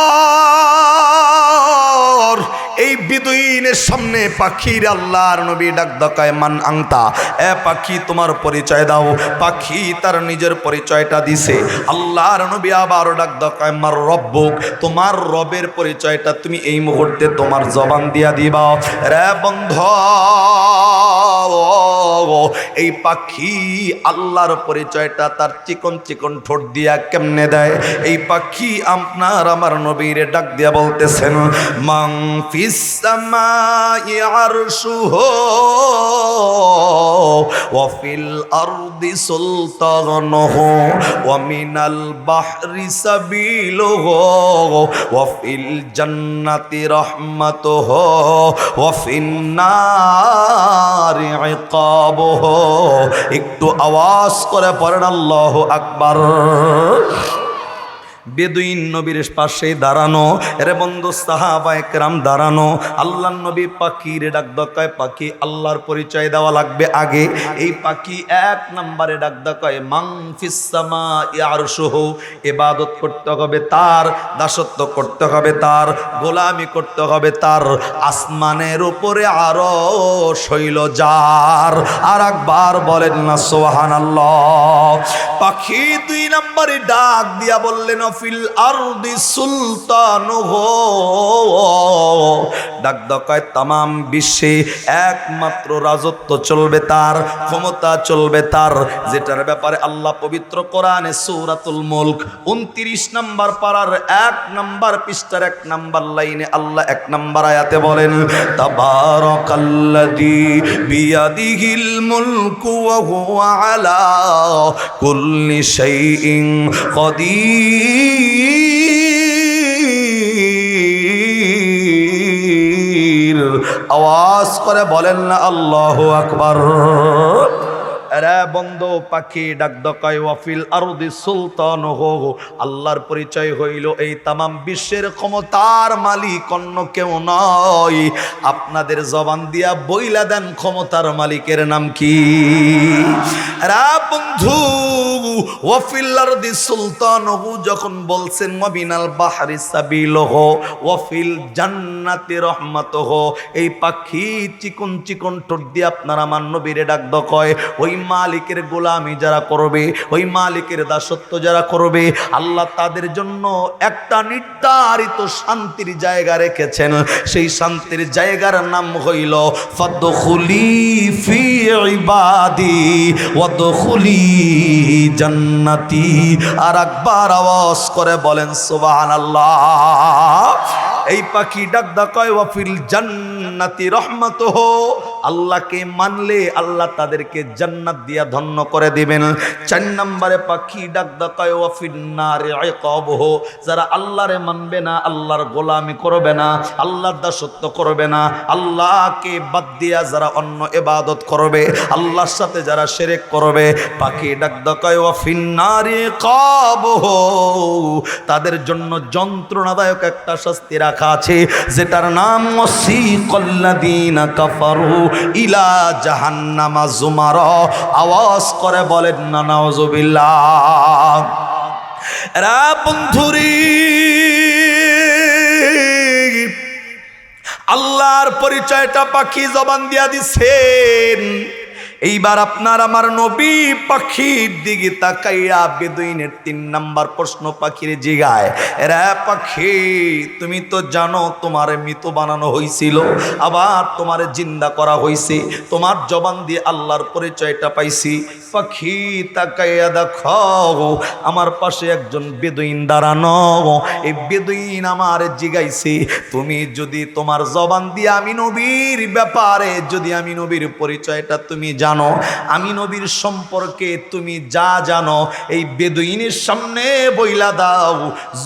এই বেদুইনের সামনে পাখির আল্লাহর নবী ডাক দেয় মান আংতা, এ পাখি তোমার পরিচয় দাও। পাখি তার নিজের পরিচয়টা দিছে। আল্লাহর নবী আবার ডাক দেয় মার রব্বুক, তোমার রবের পরিচয়টা তুমি এই মুহূর্তে তোমার জবান দিয়া দিবা। রে বন্ধ, এই পাখি আল্লাহর পরিচয়টা তার চিকন চিকন ঠোঁট দিয়া কেমনে দেয়? এই পাখি আপনার আমার নবীরে ডাক দিয়া বলতেছেন মান ফিস সামাই আরশুহু ওয়া ফিল আরদি সুলতানুহু ওয়া মিনাল বাহরি সাবিলুহু ওয়া ফিল জান্নাতি রাহমাতুহু ওয়া ফিন নারি ইকাবুহু। একটু আওয়াজ করে পড়েন আল্লাহু আকবার। বেদুইন নবীর পাশে দাঁড়ানো, এরে বন্ধু সাহাবা একরাম দাঁড়ানো, আল্লাহর নবী পাখির ডাক দেয়। পাখি আল্লাহর পরিচয় দেওয়া লাগবে আগে। এই পাখি 1 নম্বরে ডাক দেয় মান ফিস সামাই আরশুহু, ইবাদত করতে হবে তার, দাসত্ব করতে হবে তার, গোলামি করতে হবে তার। আসমানের উপরে আরশ হইল যার। আর একবার বলেন না সুবহানাল্লাহ। পাখি 2 নম্বরে ডাক দিয়া বললেন ফিল আরদি সুলতানুহু, ডাক দেয় তামাম বিশ্বে একমাত্র রাজত্ব চলবে তার, ক্ষমতা চলবে তার, যেটার ব্যাপারে আল্লাহ পবিত্র কোরআনে সূরাতুল মুলক 29 নম্বর পারার 1 নম্বর পৃষ্ঠার 1 নম্বর লাইনে আল্লাহ 1 নম্বর আয়াতে বলেন তাবারাকাল্লাযী বিয়াদিহিল মুলকু ওয়া হুয়া আলা কুল্লি শাইইন কদির। আওয়াজ করে বলেন না আল্লাহু আকবার। রে বন্ধু, পাখি ডাক দেয় ওয়াফিল আরদি সুলতানুহু, আল্লাহর পরিচয় হইল এই তামাম বিশ্বের ক্ষমতার মালিক অন্য কেউ নয়। আপনাদের জবান দিয়া বইলা দেন ক্ষমতার মালিকের নাম কি? রে বন্ধু, ওয়া ফিল আরদি সুলতানুহু, যখন বলছেন ওয়া বিনাল বাহরি সাবিলুহু ওয়া ফিল জান্নাতি রাহমাতুহু, এই পাখি চিকন চিকন ঠোঁট দিয়ে আপনার আমার নবীরে ডাক কয়, ওই মালিকের গোলামি যারা করবে, ওই মালিকের দাসত্ব যারা করবে, আল্লাহ তাদের জন্য একটা নির্ধারিত শান্তির জায়গা রেখেছেন। সেই শান্তির জায়গার নাম হইল ফাদখুলি ফি ইবাদি ওয়াদখুলি জান্নাতি। আর একবার আওয়াজ করে বলেন সুবহানাল্লাহ। এই পাখি ডাক কয় ওয়া ফিল জান্নাতি রাহমাতুহু, আল্লাহকে মানলে আল্লাহ তাদেরকে জান্নাত দিয়া ধন্য করে দিবেন। 4 নম্বরে পাখি ডাক কয় ওয়া ফিন নারি ইকাবুহু, যারা আল্লাহরে মানবে না, আল্লাহর গোলামি করবে না, আল্লাহর দাসত্ব করবে না, আল্লাহকে বাদ দিয়া যারা অন্য ইবাদত করবে, আল্লাহর সাথে যারা শিরক করবে, পাখি ডাক কয় ওয়া ফিন নারি ইকাবুহু, তাদের জন্য যন্ত্রণাদায়ক একটা শাস্তি রাখা আছে, যেটার নাম ওয়াসিকাল্লাযীনা কাফারু ইলা জাহান্নামা যুমারা। আওয়াজ করে বলেন না নাউযুবিল্লাহ। রা বন্ধুরি, আল্লাহর পরিচয়টা পাখি জবান দিয়া দিছেন। এইবার আপনার আমার নবী পাখির দিকে তাকাইয়া বেদুইনের 3 নাম্বার প্রশ্ন পাখির জিগায়, রে পাখি, তুমি তো জানো তোমারে মৃত বানানো হয়েছিল, আবার তোমারে জিন্দা করা হয়েছে, তোমার জবান দিয়ে আল্লাহর পরিচয়টা পাইছি। পাখি তাকাইয়া দেখো, আমার পাশে একজন বেদুইন দাঁড়ানো। এই বেদুইন আমার জিগাইছে, তুমি যদি তোমার জবান দিয়ে আমি নবীর ব্যাপারে, যদি আমি নবীর পরিচয়টা তুমি জানো, আমি নবীর সম্পর্কে তুমি যা জানো, এই বেদুইনের সামনে বইলা দাও।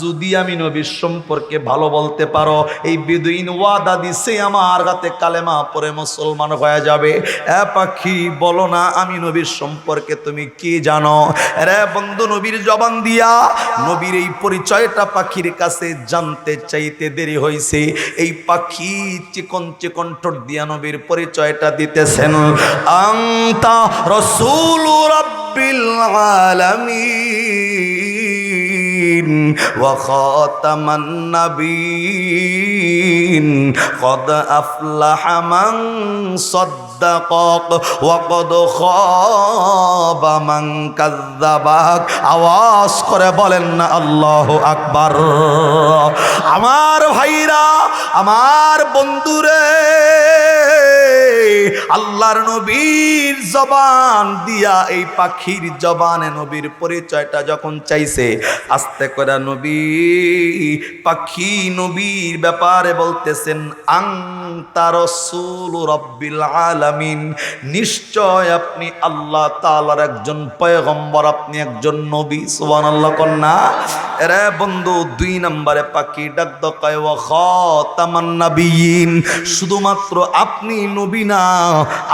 যদি আমি নবীর সম্পর্কে ভালো বলতে পারো, এই বেদুইন ওয়াদা দিছে আমার হাতে কালেমা পড়ে মুসলমান হয়ে যাবে। এ পাখি, বলো না আমি নবীর সম্পর্কে তুমি কি জানো? রে বন্ধু, নবীর জবান দিয়া নবীর এই পরিচয়টা পাখির কাছে জানতে চাইতে দেরি হয়েছে। এই পাখি চিকন চিকন ঠোঁট দিয়া নবীর পরিচয়টা দিতেছেন। আনতা রাসূলু রাব্বিল আলামিন ওয়া খাতামান নাবিয়িন ক্বাদ আফলাহা মান সাদ্দাকাক ওয়া ক্বাদ খাবা মান কাযযাবাক। আওয়াজ করে বলেন না আল্লাহু আকবার। আমার ভাইরা, আমার বন্ধুরে, আল্লাহর নবীর জবান দিয়া এই পাখির জবানে নবীর পরিচয়টা যখন চাইছে, আস্তে করে নবী পাখি নবীর ব্যাপারে বলতেছেন, আনতা রাসূলু রাব্বিল আলামিন, নিশ্চয় আপনি আল্লাহ তাআলার একজন পয়গম্বর, আপনি একজন নবী। সুবহানাল্লাহ কন্যা। রে বন্ধু, 2 নম্বরে পাখি ডাক কয় ওয়া খাতামান নাবিয়িন, শুধুমাত্র আপনি নবী না,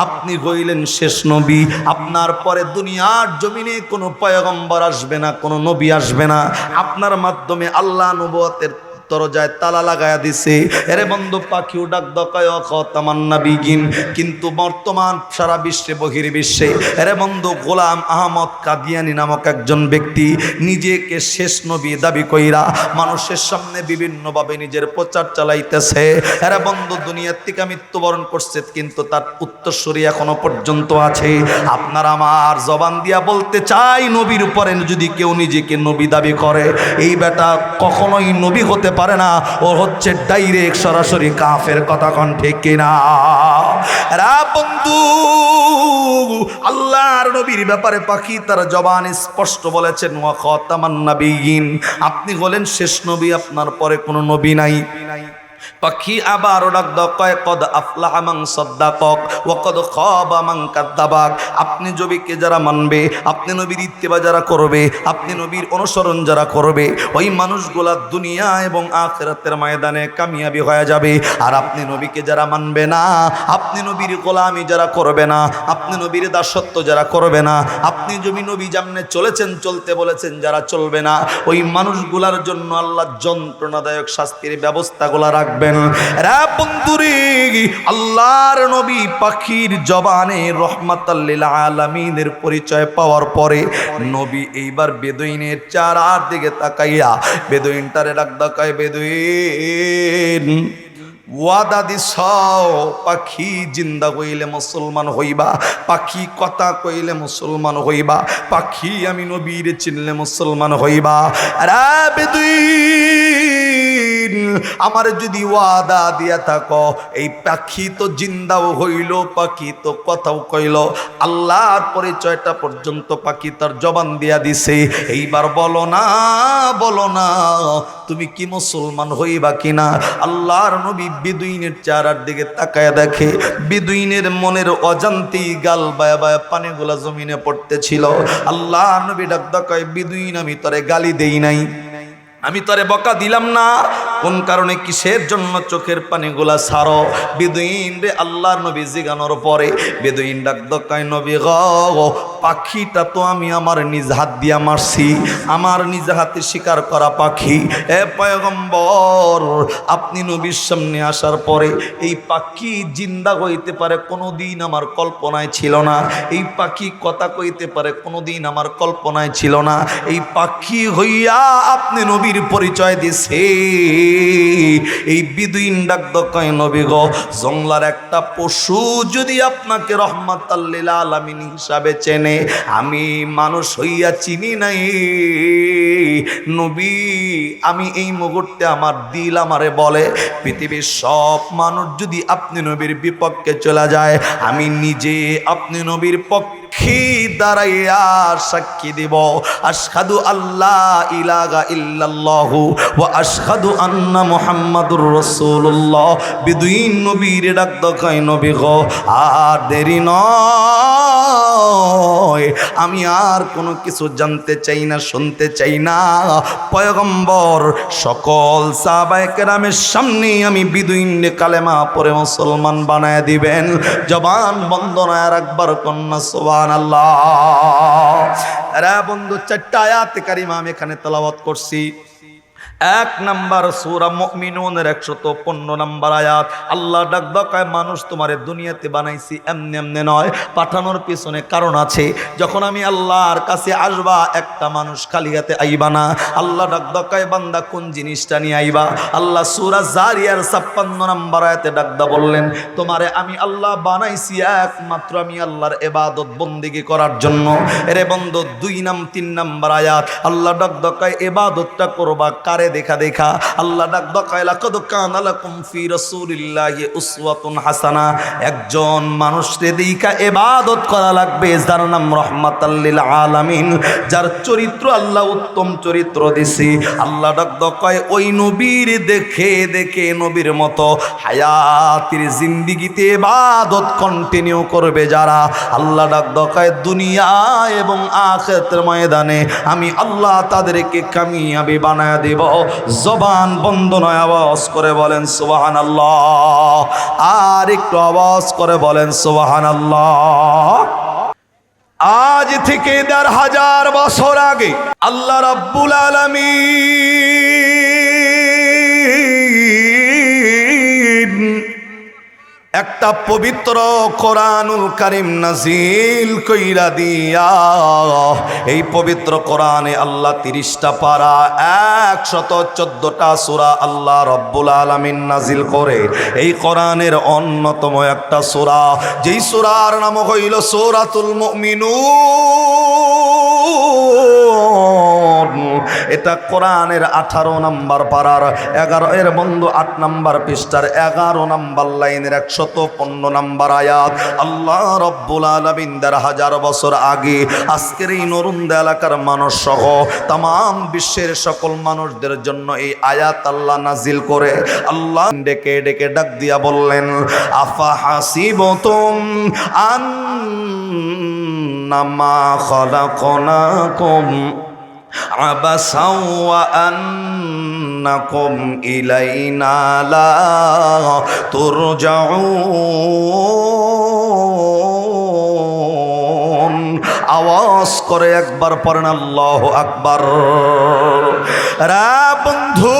আপনি হইলেন শেষ নবী। আপনার পরে দুনিয়ার জমিনে কোনো পয়গম্বর আসবে না, কোনো নবী আসবে না। আপনার মাধ্যমে আল্লাহ নবুয়তের দরজায় তালা লাগায়া দিছে। এরে বন্ধু, পাখিও ডাক দকায় খাতামান নাবিয়িন, কিন্তু বর্তমান সারা বিশ্বে, বহির্বিশ্বে, এরে বন্ধু, গোলাম আহমদ কাদিয়ানী নামক একজন ব্যক্তি নিজেকে শেষ নবী দাবি কইরা মানুষের সামনে বিভিন্নভাবে নিজের প্রচার চালাইতেছে। এরে বন্ধু, দুনিয়ার থেকে মৃত্যুবরণ করছে, কিন্তু তার উত্তরসূরি এখনো পর্যন্ত আছে। আপনার আমার জবান দিয়া বলতে চাই, নবীর উপরে যদি কেউ নিজেকে নবী দাবি করে, এই বেটা কখনোই নবী হতে পারে না, ও হচ্ছে ডাইরেক্ট সরাসরি কাফের। কথা কোন ঠিক কিনা? রা বন্ধু, আল্লাহর নবীর ব্যাপারে পাখি তার জবান স্পষ্ট বলেছেন, ওয়া খাতামান নাবিয়িন, আপনি হলেন শেষ নবী, আপনার পরে কোনো নবী নাই। পাখি আবার ডাক কয়, কদ আফলাহা মান সাদ্দাকাক ওয়া কদ খাবা মান কাযযাবাক। আপনি নবীকে যারা মানবে, আপনি নবীর ইত্তেবা যারা করবে, আপনি নবীর অনুসরণ যারা করবে, ওই মানুষগুলা দুনিয়া এবং আখিরাতের ময়দানে কামিয়াবি হয়ে যাবে। আর আপনি নবীকে যারা মানবে না, আপনি নবীর গোলামি যারা করবে না, আপনি নবীর দাসত্ব যারা করবে না, আপনি নবী যেমনে চলেছেন, চলতে বলেছেন যারা চলবে না, ওই মানুষগুলার জন্য আল্লাহ যন্ত্রণাদায়ক শাস্তির ব্যবস্থাগুলা রাখবে। রাখবেন। রে বন্ধুরে, আল্লাহর নবী পাখির জবানে রহমাতাল লিল আলামিনের পরিচয় পাওয়ার পরে নবী এইবার বেদুইনের চারার দিকে তাকাইয়া বেদুইনটারে ডাক দেয়, বেদুইন ওয়াদা দিস পাখি জিন্দা কইলে মুসলমান হইবা, পাখি কথা কইলে মুসলমান হইবা, পাখি আমি নবীর চিনলে মুসলমান হইবা। আরে বেদুইন, আমার যদি ওয়াদা দিয়া থাকো, এই পাখি তো জিন্দাও হইল, পাখি তো কথাও কইল, আল্লাহর পরিচয়টা পর্যন্ত পাখি তার জবান দিয়া দিছে, এইবার বলো না, বলো না তুমি কি মুসলমান হইবা কিনা। আল্লাহর নবী বেদুইনের চেহারার দিকে তাকায় দেখে বেদুইনের মনের অজান্তেই গাল বায়া বায়া পানিগুলা জমিনে পড়তেছিল। আল্লাহর নবী ডাক দেয়, বেদুইন আমি তোরে গালি দেই নাই, আমি তোরে বকা দিলাম না, কোন কারণে কিসের জন্য চোখের পানিগুলা ছাড়ো। বেদুইন রে আল্লাহর নবী জিগানোর পরে বেদুইন ডাক দেয়, নবী গো পাখিটা তো আমি আমার নিজ হাত দিয়া মারছি, আমার নিজ হাতে শিকার করা পাখি। এ পয়গম্বর, আপনি নবীর সামনে আসার পরে এই পাখি জিন্দা হইতে পারে কোনোদিন আমার কল্পনায় ছিল না, এই পাখি কথা কইতে পারে কোনোদিন আমার কল্পনায় ছিল না, এই পাখি হইয়া আপনি নবীর পরিচয় দিছে। এই বেদুইন ডাক দেয়, নবী গো জংলার একটা পশু যদি আপনাকে রহমাতাল লিল আলামিন হিসাবে চেনে, আমি মানুষ হইয়া চিনি নাই নবী। আমি এই মুহূর্তে আমার দিল আমারে বলে পৃথিবীর সব মানুষ যদি আপনি নবীর বিপক্ষে চলে যায়, আমি নিজে আপনি নবীর পক্ষে দাঁড়াইয়া সাক্ষী দিব, আশহাদু আল্লাহ ইলাহা ইল্লাল্লাহু ওয়া আশহাদু আন্না মুহাম্মাদুর রাসূলুল্লাহ। বেদুইন নবীর ডাক দেয়, নবী গো আর দেরি নয়, আমি আর কোনো কিছু জানতে চাই না, শুনতে চাই না। পয়গম্বর সকল সাহাবায়ে কেরামের সামনে আমি বেদুইনে কালেমা পড়ে মুসলমান বানায় দিবেন। জবান বন্ধ না একবার কন্যা সুবহানাল্লাহ। রে বন্ধু, 4টা আয়াত কারিমা আমি এখানে তেলাওয়াত করছি। 1 নাম্বার সূরা মুমিনুনের 115 নাম্বার আয়াত। আল্লাহ ডাক দেয়, মানুষ তোমারে দুনিয়াতে বানাইছি এমনি এমনি নয়, পাঠানোর পিছনে কারণ আছে। যখন আমি আল্লাহর কাছে আসবা, একটা মানুষ খালি হাতে আইবা না। আল্লাহ ডাক দেয়, বান্দা কোন জিনিসটা নিয়ে আইবা। আল্লাহ সূরা জারিয়ার 56 নাম্বার আয়াতে ডাক দা বললেন, তোমারে আমি আল্লাহ বানাইছি একমাত্র আমি আল্লাহর ইবাদত বন্দেগী করার জন্য। এরে বন্ধু 3 নাম্বার আয়াত আল্লাহ ডাক দেয়, ইবাদতটা করবা কারে দেখা দেখা। আল্লাহ ডাক দেয়, লাকাদ কানা লাকুম ফি রাসূলিল্লাহি উসওয়াতুন হাসানা। একজন মানুষকে দেখা ইবাদত করা লাগবে যার নাম রহমাতাল লিল আলামিন, যার চরিত্র আল্লাহ উত্তম চরিত্র দিছে। আল্লাহ ডাক দেয়, ওই নবীর দেখে দেখে নবীর মতো হায়াতের জিন্দেগিতে ইবাদত কন্টিনিউ করবে যারা, আল্লাহ ডাক দেয় দুনিয়া এবং আখিরাতের ময়দানে আমি আল্লাহ তাদেরকে কামিয়াবি বানায় দেব। জবান বন্ধ নয়, আওয়াজ করে বলেন সুবহানাল্লাহ। আর একটু আওয়াজ করে বলেন সুবহানাল্লাহ। আজ থেকে ১,৫০০ বছর আগে আল্লাহ রাব্বুল আলামিন একটা পবিত্র কোরআনুল কারীম নাজিল কইরা দিয়া, এই পবিত্র কোরআনে আল্লাহ 30টা পারা 114টা সূরা আল্লাহ রাব্বুল আলামিন নাজিল করে। এই কোরআনের অন্যতম একটা সূরা, যেই সূরার নাম হইল সূরাতুল মুমিনুন। এটা কোরআনের 18 নাম্বার পারার 11 এর বন্ধু 8 নাম্বার পৃষ্ঠার 11 নাম্বার লাইনের 115 নাম্বার আয়াত। আল্লাহ রাব্বুল আলামিন ১,৫০০ বছর আগে আজকের এই নরুন্দা এলাকার মানুষ সহ তাম বিশ্বের সকল মানুষদের জন্য এই আয়াত আল্লাহ নাজিল করে। আল্লাহ ডেকে ডেকে ডাক দিয়া বললেন, আফা হাসিবতুম আন্নামা খালাকনাকুম আবাসাও ওয়া আন্নাকুম ইলাইনা লা তুরজাউন। আওয়াজ করে একবার পড়েন আল্লাহু আকবার। রা বন্ধু,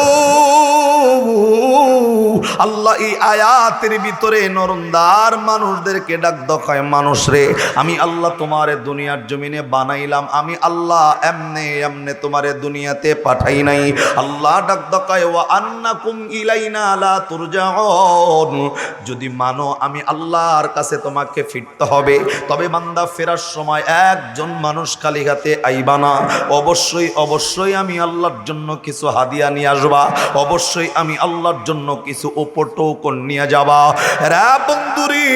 আল্লাহ এই আয়াতের ভিতরে নরমদার মানুষদেরকে ডাক দেখায়, মানুষ রে আমি আল্লাহ তোমারে দুনিয়ার জমিনে বানাইলাম, আমি আল্লাহ এমনে এমনে তোমারে দুনিয়াতে পাঠাই নাই। আল্লাহ ডাক দেখায় ওয়া আন্নাকুম ইলাইনা লা তুরজাউন, যদি মানো আমি আল্লাহর কাছে তোমাকে ফিরতে হবে, তবে বান্দা ফেরার সময় একজন মানুষ খালি হাতে আইবা না, অবশ্যই অবশ্যই আমি আল্লাহর জন্য কিছু হাদিয়া নিয়ে আসবা, অবশ্যই আমি আল্লাহর জন্য কিছু উপটোকন নিয়ে যাবা। রে বন্ধুরি,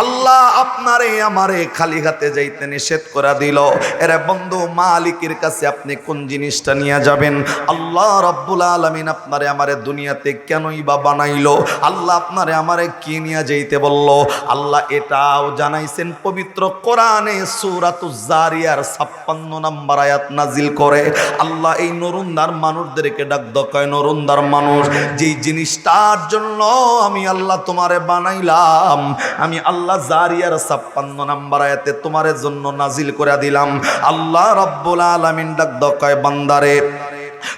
আল্লাহ আপনারে আমারে খালি হাতে যাইতে নিষেধ করে দিল। এরে বন্ধু, মালিকের কাছে আপনি কোন জিনিসটা নিয়ে যাবেন? আল্লাহ রাব্বুল আলামিন আপনারে আমারে দুনিয়াতে কেনই বা বানাইলো? আল্লাহ আপনারে আমারে কি নিয়ে যাইতে বলল? আল্লাহ এটাও জানাইছেন পবিত্র কোরআনে সূরাতুজ জারিয়ার 56 নম্বর আয়াত নাজিল করে। আল্লাহ এই নরুন্দার মানুষদেরকে ডাক দেখায়, নরুন্দার মানুষ, যেই জিনিসটার জন্য আমি আল্লাহ তোমারে বানাইলাম, আমি আল্লাহ জারিয়ার 56 নম্বর আয়াতে তোমার জন্য নাজিল করে দিলাম। আল্লাহ রাব্বুল আলামিন ডাক দেখায়, বান্দারে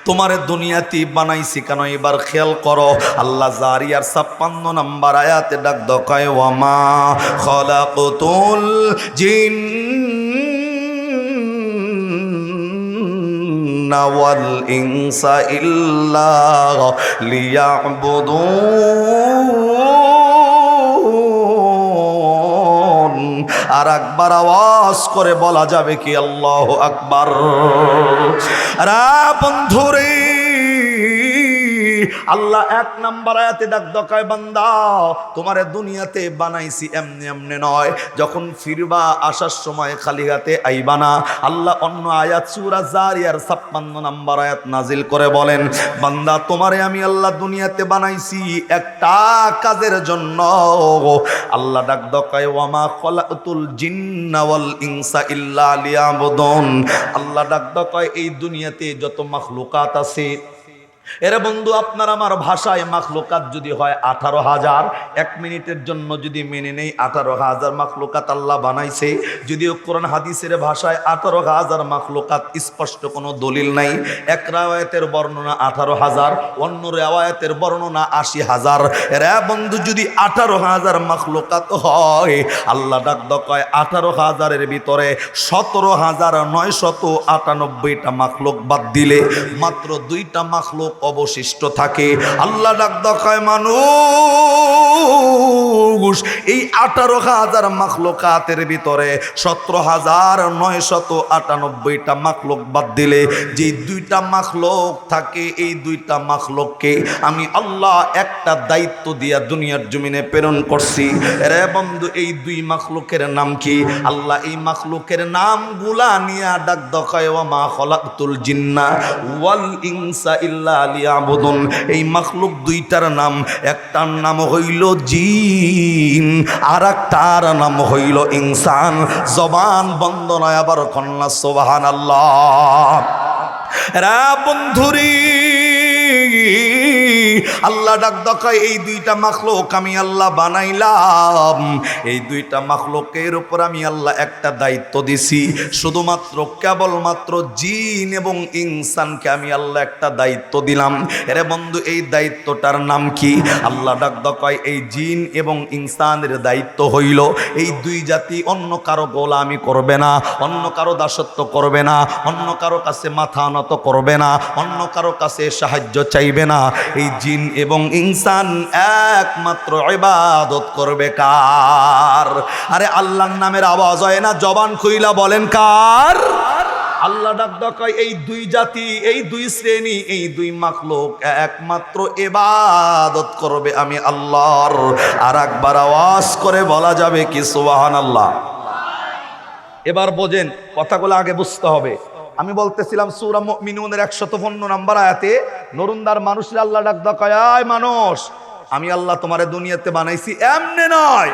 তোমারে দুনিয়াতে বানাইছি কেন? এবার খেয়াল করো, আল্লাহ জারিয়ার 56 নম্বর আয়াতে ডাক দেখায়, ওয়ামা খালাকতুল জিন্না ওয়াল ইনসা ইল্লা লিয়াবুদুন। আর একবার আওয়াজ করে বলা যাবে কি আল্লাহু আকবার? রা বন্ধুরে, আল্লাহ 1 নম্বর আয়াতে ডাক দেখায়, বান্দা তোমারে দুনিয়াতে বানাইছি এমনি এমনি নয়, যখন ফিরবা আসার সময় খালি হাতে আইবা না। আল্লাহ অন্য আয়াত সূরা জারিয়ার 56 নম্বর আয়াত নাজিল করে বলেন, বান্দা তোমারে আমি আল্লাহ দুনিয়াতে বানাইছি একটা কাজের জন্য। আল্লাহ ডাক দেখায়, ওয়ামা খালাকতুল জিন্না ওয়াল ইনসা ইল্লা লিয়াবুদুন। আল্লাহ ডাক দেখায়, এই দুনিয়াতে যত মাখলুকাত আছে, এরে বন্ধু আপনার আমার ভাষায় মাখলুকাত যদি হয় 18,000, 1 মিনিটের জন্য যদি মেনে নেই 18,000 মাখলুকাত আল্লাহ বানাইছে। যদিও কোরআন হাদিসের ভাষায় 18,000 মাখলুকাত স্পষ্ট কোনো দলিল নাই। এক রাওয়ায়াতের বর্ণনা 18,000, অন্য রাওয়ায়াতের বর্ণনা 80,000। এরে বন্ধু যদি 18,000 মাখলুকাত হয়, আল্লাহ ডাক দেখায় 18,000-এর ভিতরে 17,998টা মাখলুক বাদ দিলে মাত্র 2টা মাখলুক অবশিষ্ট থাকে। আল্লাহ ডাক দেখায়, মানুষ এই 18,000 মাখলুকাতের ভিতরে 17,998টা মাখলুক বাদ দিলে যে 2টা মাখলুক থাকে, এই 2টা মাখলুককে আমি আল্লাহ একটা দায়িত্ব দিয়া দুনিয়ার জমিনে প্রেরণ করছি। রে বন্ধু, এই 2 মাখলুকের নাম কি? আল্লাহ এই মাখলুকের নামগুলা নিয়া ডাক দেখায়, ওয়া মা খালাকতুল জিন্না ওয়াল ইনসা ইল্লা লিয়াবুদুন। এই মাখলুক 2টার নাম, একটার নাম হইল জিন আর একটার নাম হইল ইনসান। জবান বন্ধ নয়, আবার কন্যা সুবহানাল্লাহ। রা বন্ধুরি, আল্লাহ ডাক দেখায়, এই 2টা মাখলুক আমি আল্লাহ বানাইলাম, এই 2টা মাখলুকের উপর আমি আল্লাহ একটা দায়িত্ব দিছি। শুধুমাত্র কেবলমাত্র জিন এবং ইনসানকে আমি আল্লাহ একটা দায়িত্ব দিলাম। এরে বন্ধু, এই দায়িত্বটার নাম কি? আল্লাহ ডাক দেখায়, এই জিন এবং ইনসানের দায়িত্ব হইল এই 2 জাতি অন্য কারো গোলামি করবে না, অন্য কারো দাসত্ব করবে না, অন্য কারো কাছে মাথা নত করবে না, অন্য কারো কাছে সাহায্য চাইবে না। এই জিন এবং ইনসান একমাত্র ইবাদত করবে কার? আরে আল্লাহর নামের আওয়াজ হয় না? জবান খুইলা বলেন কার? আল্লাহ ডাক দেখায়, এই 2 জাতি, এই 2 শ্রেণী, এই 2 মাখলুক একমাত্র ইবাদত করবে আমি আল্লাহর। আর একবার আওয়াজ করে বলা যাবে কি সুবহানাল্লাহ? এবার বোঝেন, কথাগুলো আগে বুঝতে হবে। আমি বলতেছিলাম সূরা মুমিনুনের 115 নম্বর আয়াতে নরুন্দার মানুষের আল্লাহ ডাক দেখায়, আয় মানুষ, আমি আল্লাহ তোমারে দুনিয়াতে বানাইছি এমনি নয়,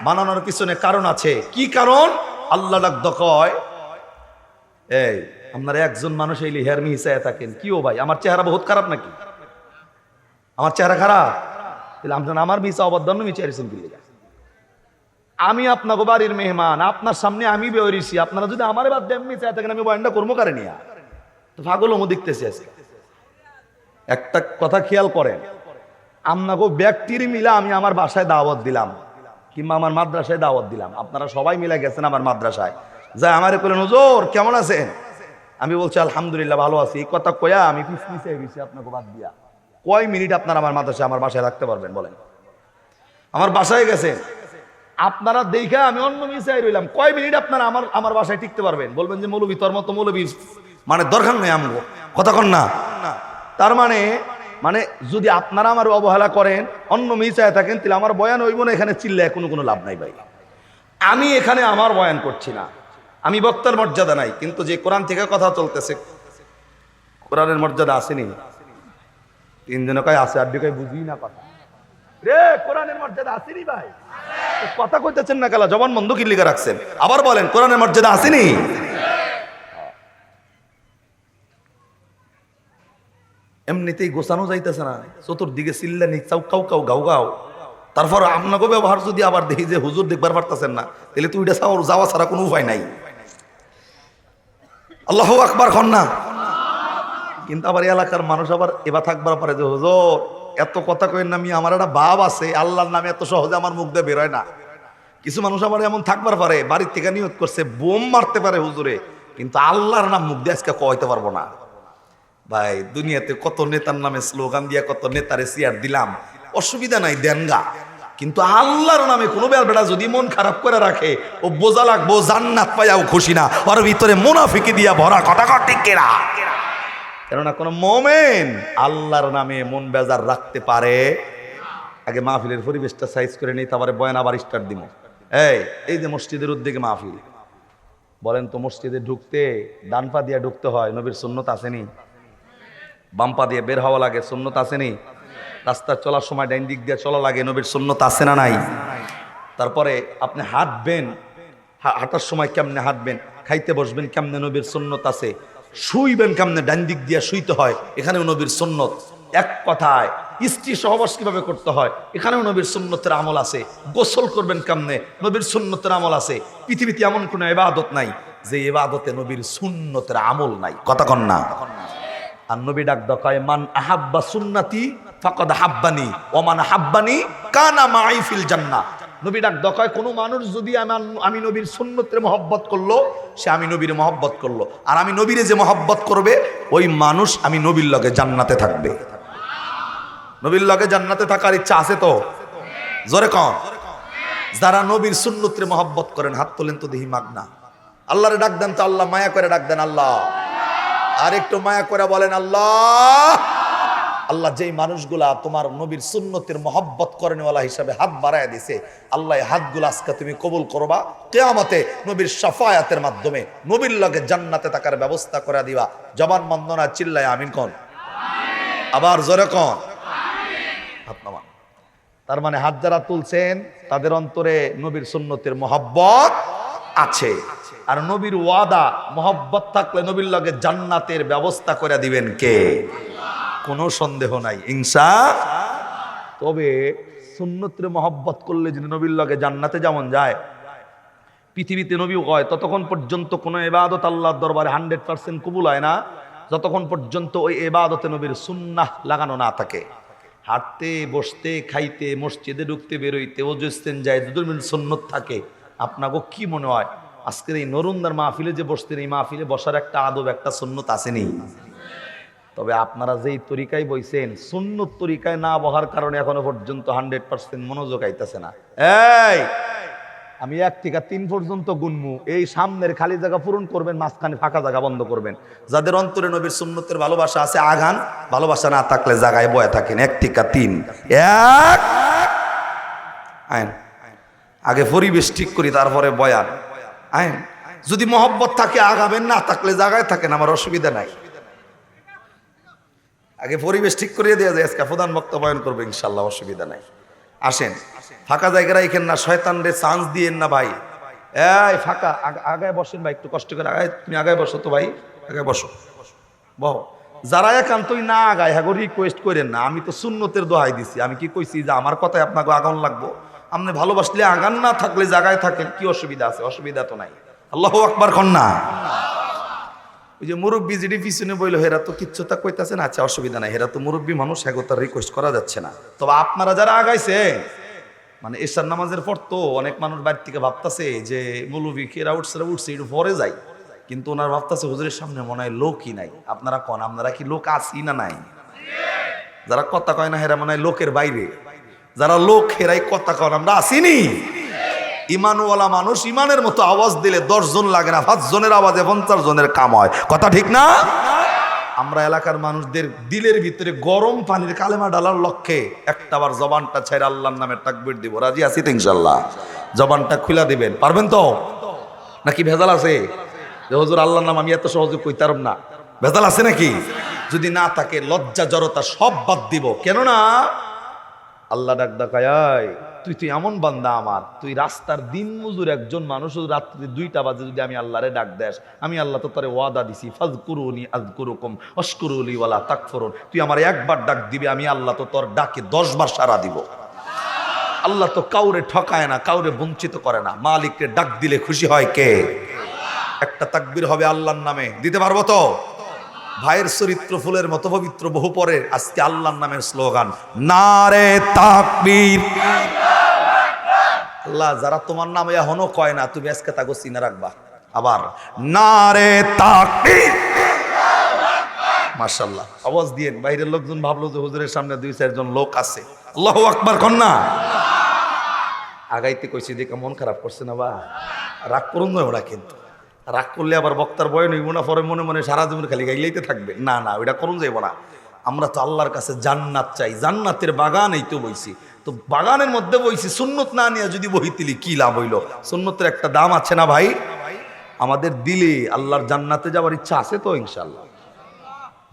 বানানোর পিছনে কারণ আছে। কি কারণ? আল্লাহ ডাক দেখায়, এই আপনারা একজন মানুষ এই হেরমি হিসাবে থাকেন, কি ও ভাই আমার চেহারা বহুত খারাপ নাকি? আমার চেহারা খারাপ? তাহলে আপনারা আমার মিশা অবদান্য মিশাইছেন কি? আমি আপনাকে বাড়ির মেহমান, আপনার সামনে আমি বেরিয়েছি, আপনারা যদি আমার বাদ এমনি চাই থাকেন, আমি বয়ানটা কর্ম করে নিয়া তো পাগল মো দেখতেছি আজকে। একটা কথা খেয়াল করেন, আপনাকে ব্যক্তির মিলা আমি আমার বাসায় দাওয়াত দিলাম কিংবা আমার মাদ্রাসায় দাওয়াত দিলাম, আপনারা সবাই মিলে গেছেন আমার মাদ্রাসায়, যা আমারে বললেন হুজুর কেমন আছেন, আমি বলছি আলহামদুলিল্লাহ ভালো আছি, এই কথা কয়া আমি পিছিয়ে গেছি আপনাকে বাদ দিয়া। কয় মিনিট আপনারা আমার মাদ্রাসায় আমার বাসায় রাখতে পারবেন বলেন? আমার বাসায় গেছেন আপনারা দেখা আমি অন্য মিশাই রইলাম, কয় মিনিট আপনারা আমার বাসায় টিকতে পারবেন? বলবেন যে মৌলবী তোর মতো মৌলবী মানে দরকার নেই আমগো, কথা কন না। তার মানে যদি আপনারা আমার অবহেলা করেন, অন্য মিশায় থাকেন, তাহলে আমার বয়ান হইব না, এখানে চিল্লায় কোনো লাভ নাই ভাই। আমি এখানে আমার বয়ান করছি না, আমি বক্তার মর্যাদা নাই, কিন্তু যে কোরআন থেকে কথা চলতেছে কোরআনের মর্যাদা আসেনি। তিনজনে কয় আছে, আর কয় বুঝি না কথা রে, কোরআনের মর্যাদা আসেনি ভাই, কথা কইতেছেন না কালা, জবান বন্ধ কি লিখে রাখছেন? আবার বলেন কোরআনের মর্যাদা আসেনি? এমনিতেই গোছানো যাইতেছে না, চতুর্দিকে চিল্লানি চাউ কাউ কাউ গাও গাও। তারপর আপনাকে ব্যবহার যদি আবার দেখি যে হুজুর দেখবার পারতেছেন না, তাহলে তুই এটা যাওয়া ছাড়া কোনো উপায় নাই। আল্লাহু আকবার খন না। কিন্তু আবার এলাকার মানুষ আবার এবার থাকবার পারে যে হুজুর এত কথা কইেন না, আমি আমার একটা ভাব আছে, আল্লাহর নামে এত সহজে আমার মুখ দিয়ে বেরোয় না। কিছু মানুষ আবার এমন থাকবার পারে, বাড়ির থেকে নিয়ত করছে বোম মারতে পারে হুজুরে, কিন্তু আল্লাহর নাম মুখ দিয়ে আজকে কইতে পারবো না। ভাই দুনিয়াতে কত নেতার নামে স্লোগান দিয়া কত নেতারে চেয়ার দিলাম, অসুবিধা নাই দেনগা, কিন্তু আল্লাহর নামে কোনো বেটা যদি মন খারাপ করে রাখে, ও বোঝা লাগবো জান্নাত পাইয়াও খুশি না, ওর ভিতরে মুনাফিকি দিয়া ভরা, কথা ঠিক কিনা? কেননা কোন মোমেন আল্লাহর নামে মন বেজার রাখতে পারে। আগে মাহফিলের পরিবেশটা সাইজ করে নেই, তারপরে বয়ান আবার স্টার্ট দিব। এই যে মসজিদের উদ্যোগে মাহফিল, বলেন তো মসজিদে ঢুকতে ডান পা দিয়ে ঢুকতে হয়, নবীর সুন্নত আসেনি? বাম পা দিয়ে বের হওয়া লাগে, সুন্নত আসেনি? রাস্তার চলার সময় ডাইন দিক দিয়ে চলা লাগে, নবীর সুন্নত আছে না নাই? তারপরে আপনি হাঁটবেন, হাঁটার সময় কেমনে হাঁটবেন, খাইতে বসবেন কেমনে, নবীর সুন্নত আছে। শুইবেন কেমনে, ডান দিক দিয়ে শুইতে হয়, এখানেও নবীর সুন্নত। এক কথায় স্ত্রী সহবাস কিভাবে করতে হয়, এখানেও নবীর সুন্নতের আমল আছে। গোসল করবেন কেমনে, নবীর সুন্নতের আমল আছে। পৃথিবীতে এমন কোনো ইবাদত নাই যে ইবাদতে নবীর সুন্নতের আমল নাই, কথা কন না। আর নবী ডাক দেখায় মান আহাব্বা সুন্নতি ফাকাদ হাব্বানি ওয়া মান হাব্বানি কানা মাই ফিল জান্নাহ। নবী ডাক দেখায় কোনো মানুষ যদি আমি নবীর সুন্নতের মহব্বত করলো, সে আমি নবীর মহব্বত করলো, আর আমি নবীরে যে মহব্বত করবে ওই মানুষ আমি নবীর লগে জান্নাতে থাকবে। নবীর লগে জান্নাতে থাকার ইচ্ছা আছে তো? জোরে কন। যারা নবীর সুন্নতের মহব্বত করেন হাত তোলেন তো দেখি মাগনা। আল্লাহরে ডাক দেন তো, আল্লাহ মায়া করে ডাক দেন আল্লাহ। আর একটু মায়া করে বলেন আল্লাহ। আল্লাহ যেই মানুষগুলা তোমার নবীর সুন্নতের মহব্বত করেনওয়ালা হিসাবে হাত বাড়ায় দিছে, আল্লাহ এই হাতগুলো আজকে তুমি কবুল করবা, কিয়ামতে নবীর শাফায়াতের মাধ্যমে নবীর লগে জান্নাতে থাকার ব্যবস্থা করে দিবা। জবান বন্দনা চিল্লায় আমিন কোন, আবার জোরে কোন। তার মানে হাত যারা তুলছেন তাদের অন্তরে নবীর সুন্নতের মহব্বত আছে, আর নবীর ওয়াদা মহব্বত থাকলে নবীর লগে জান্নাতের ব্যবস্থা করে দিবেন কে? কোনো সন্দেহ নাই ইনশাআল্লাহ। তবে সুন্নতের মহব্বত করলে যদি নবীর লগে জান্নাতে যেমন যায়, পৃথিবীতে নবী হয় ততক্ষণ পর্যন্ত কোনো ইবাদত আল্লাহর দরবারে 100% কবুল হয় না, যতক্ষণ পর্যন্ত ওই ইবাদতে নবীর সুন্নাহ লাগানো না থাকে। হাঁটতে বসতে খাইতে মসজিদে ঢুকতে বেরোইতে ওজুস্তেন যায় যদি সুন্নত থাকে, আপনাকে কি মনে হয় আজকের এই নরুন্দার মাহফিলে যে বসতেন, এই মাহফিলে বসার একটা আদব একটা সুন্নত আসেনি? তবে আপনারা যেই তরিকায় বইছেন, সুন্নত তরিকায় না বহার কারণে এখনো পর্যন্ত 100% মনোযোগ আইতেছে না। আমি 1 থেকে 3 পর্যন্ত গুনমু, এই সামনের খালি জায়গা পূরণ করবেন, মাঝখানে ফাঁকা জায়গা বন্ধ করবেন। যাদের অন্তরে নবীর সুন্নতের ভালোবাসা আছে আগান, ভালোবাসা না থাকলে জায়গায় বয়ে থাকেন। 1 থেকে 3 এক আইন। আগে পরিবেশ ঠিক করি তারপরে বয়ান আইন। যদি মহব্বত থাকে আগাবেন, না থাকলে জায়গায় থাকেন, আমার অসুবিধা নাই। আগে পরিবেশ ঠিক করিয়ে দেওয়া যায়, আজকে প্রধান বক্তা বয়ান করবে ইনশাল্লাহ, অসুবিধা নাই। আসেন, ফাঁকা জায়গা রাখেন না, শয়তান রে চান্স দিয়েন না ভাই। এই ফাঁকা আগায় বসেন ভাই, একটু কষ্ট করে আগায়, তুমি আগায় বসো তো ভাই, আগায় বসো বহ। যারা একান্তই না আগায় হ্যাঁ রিকোয়েস্ট করেন না, আমি তো সুন্নতের দোহাই দিছি, আমি কি কইছি যে আমার কথায় আপনাকে আগান লাগবো? আপনি ভালোবাসলে আগান, না থাকলে জায়গায় থাকেন, কি অসুবিধা আছে? অসুবিধা তো নাই। আল্লাহু আকবার কন্যা। ওই যে মুরব্বী যেটি পিছনে বইল হেরা তো কিচ্ছু তা কইতাছে না, আচ্ছা অসুবিধা নাই, হেরা তো মুরব্বী মানুষ, হেগোতার রিকোয়েস্ট করা যাচ্ছে না। তবে আপনারা যারা আগাইছে মানে এশার নামাজের পর তো অনেক মানুষ বাড়ি থেকে ভাবতাছে যে মৌলবী কেরা উঠছে একটু পরে যাই, কিন্তু ওনার ভাবতাছে হুজুরের সামনে মনে হয় লোকই নাই। আপনারা কন, আপনারা কি লোক আছি না নাই? যারা কথা কয় না হেরা মনে হয় লোকের বাইরে, যারা লোক হেরাই কথা কন আমরা আসিনি। ইমানওয়ালা মানুষ ইমানের মতো আওয়াজ দিলে 10 জন লাগে না, 5 জনের আওয়াজে 50 জনের কাম হয়, কথা ঠিক না? আমরা এলাকার মানুষদের দিলের ভিতরে গরম পানির কালেমা ডালার লক্ষ্যে একটাবার জবানটা ছেড়ে আল্লাহর নামে তাকবীর দিব। রাজি আছি তো ইনশাআল্লাহ? জবানটা খুলে দিবেন, পারবেন তো নাকি ভেজাল আছে যে হুজুর আল্লাহর নাম আমি এত সহজে কইতারম না? ভেজাল আছে নাকি? যদি না থাকে লজ্জা জড়তা সব বাদ দিব। কেননা আল্লাহ ডাক ডাকায়, তুই এমন বান্দা আমার, তুই রাস্তার দিন মজুর একজন মানুষ, রাত্রি 2টা বাজে যদি আমি আল্লাহরে ডাক দেস, আমি আল্লাহ তো তোরে ওয়াদা দিছি, ফাজকুরুনি আযকুরুকুম ওয়াশকুরুলি ওয়ালা তাকফুরুন, তুই আমার একবার ডাক দিবি, আমি আল্লাহ তো তোর ডাকে 10 বার সাড়া দিব। আল্লাহ তো কাউরে ঠকায় না, কাউরে বঞ্চিত করে না। মালিককে ডাক দিলে খুশি হয় কে? একটা তাকবীর হবে আল্লাহর নামে, দিতে পারবো তো? ভাইয়ের চরিত্র ফুলের মতো পবিত্র, বহু পরে আজকে আল্লাহর নামের স্লোগান নারে তাকবীর। আল্লাহ যারা তোমার নাম এখনো কয় না, তুমি আজকে তাকে চিনে রাখবা। আবার নারে তাকবীর, মাশাআল্লাহ আওয়াজ দিয়ে বাইরের লোকজন ভাবলো যে হুজুরের সামনে 2-4 জন লোক আছে। আল্লাহু আকবার কন্যা আগাইতে কইছি দেখে মন খারাপ করছে না? বা রাগ করুন না ওরা, কিন্তু রাগ করলে আবার বক্তার বয়ন হইব না, পরে মনে মনে সারা জীবন খালি গাইলেইতে থাকবে। না না, ওইটা করুন যাইব না। আমরা তো আল্লাহর কাছে জান্নাত চাই, জান্নাতের বাগান এই তো বইছি, তো বাগানের মধ্যে বইছি, সুন্নত না নিয়ে যদি বহিতিলি কি লাভ হইল? সুন্নতের একটা দাম আছে না ভাই? আমাদের দিলে আল্লাহর জান্নাতে যাওয়ার ইচ্ছা আছে তো ইনশাআল্লাহ?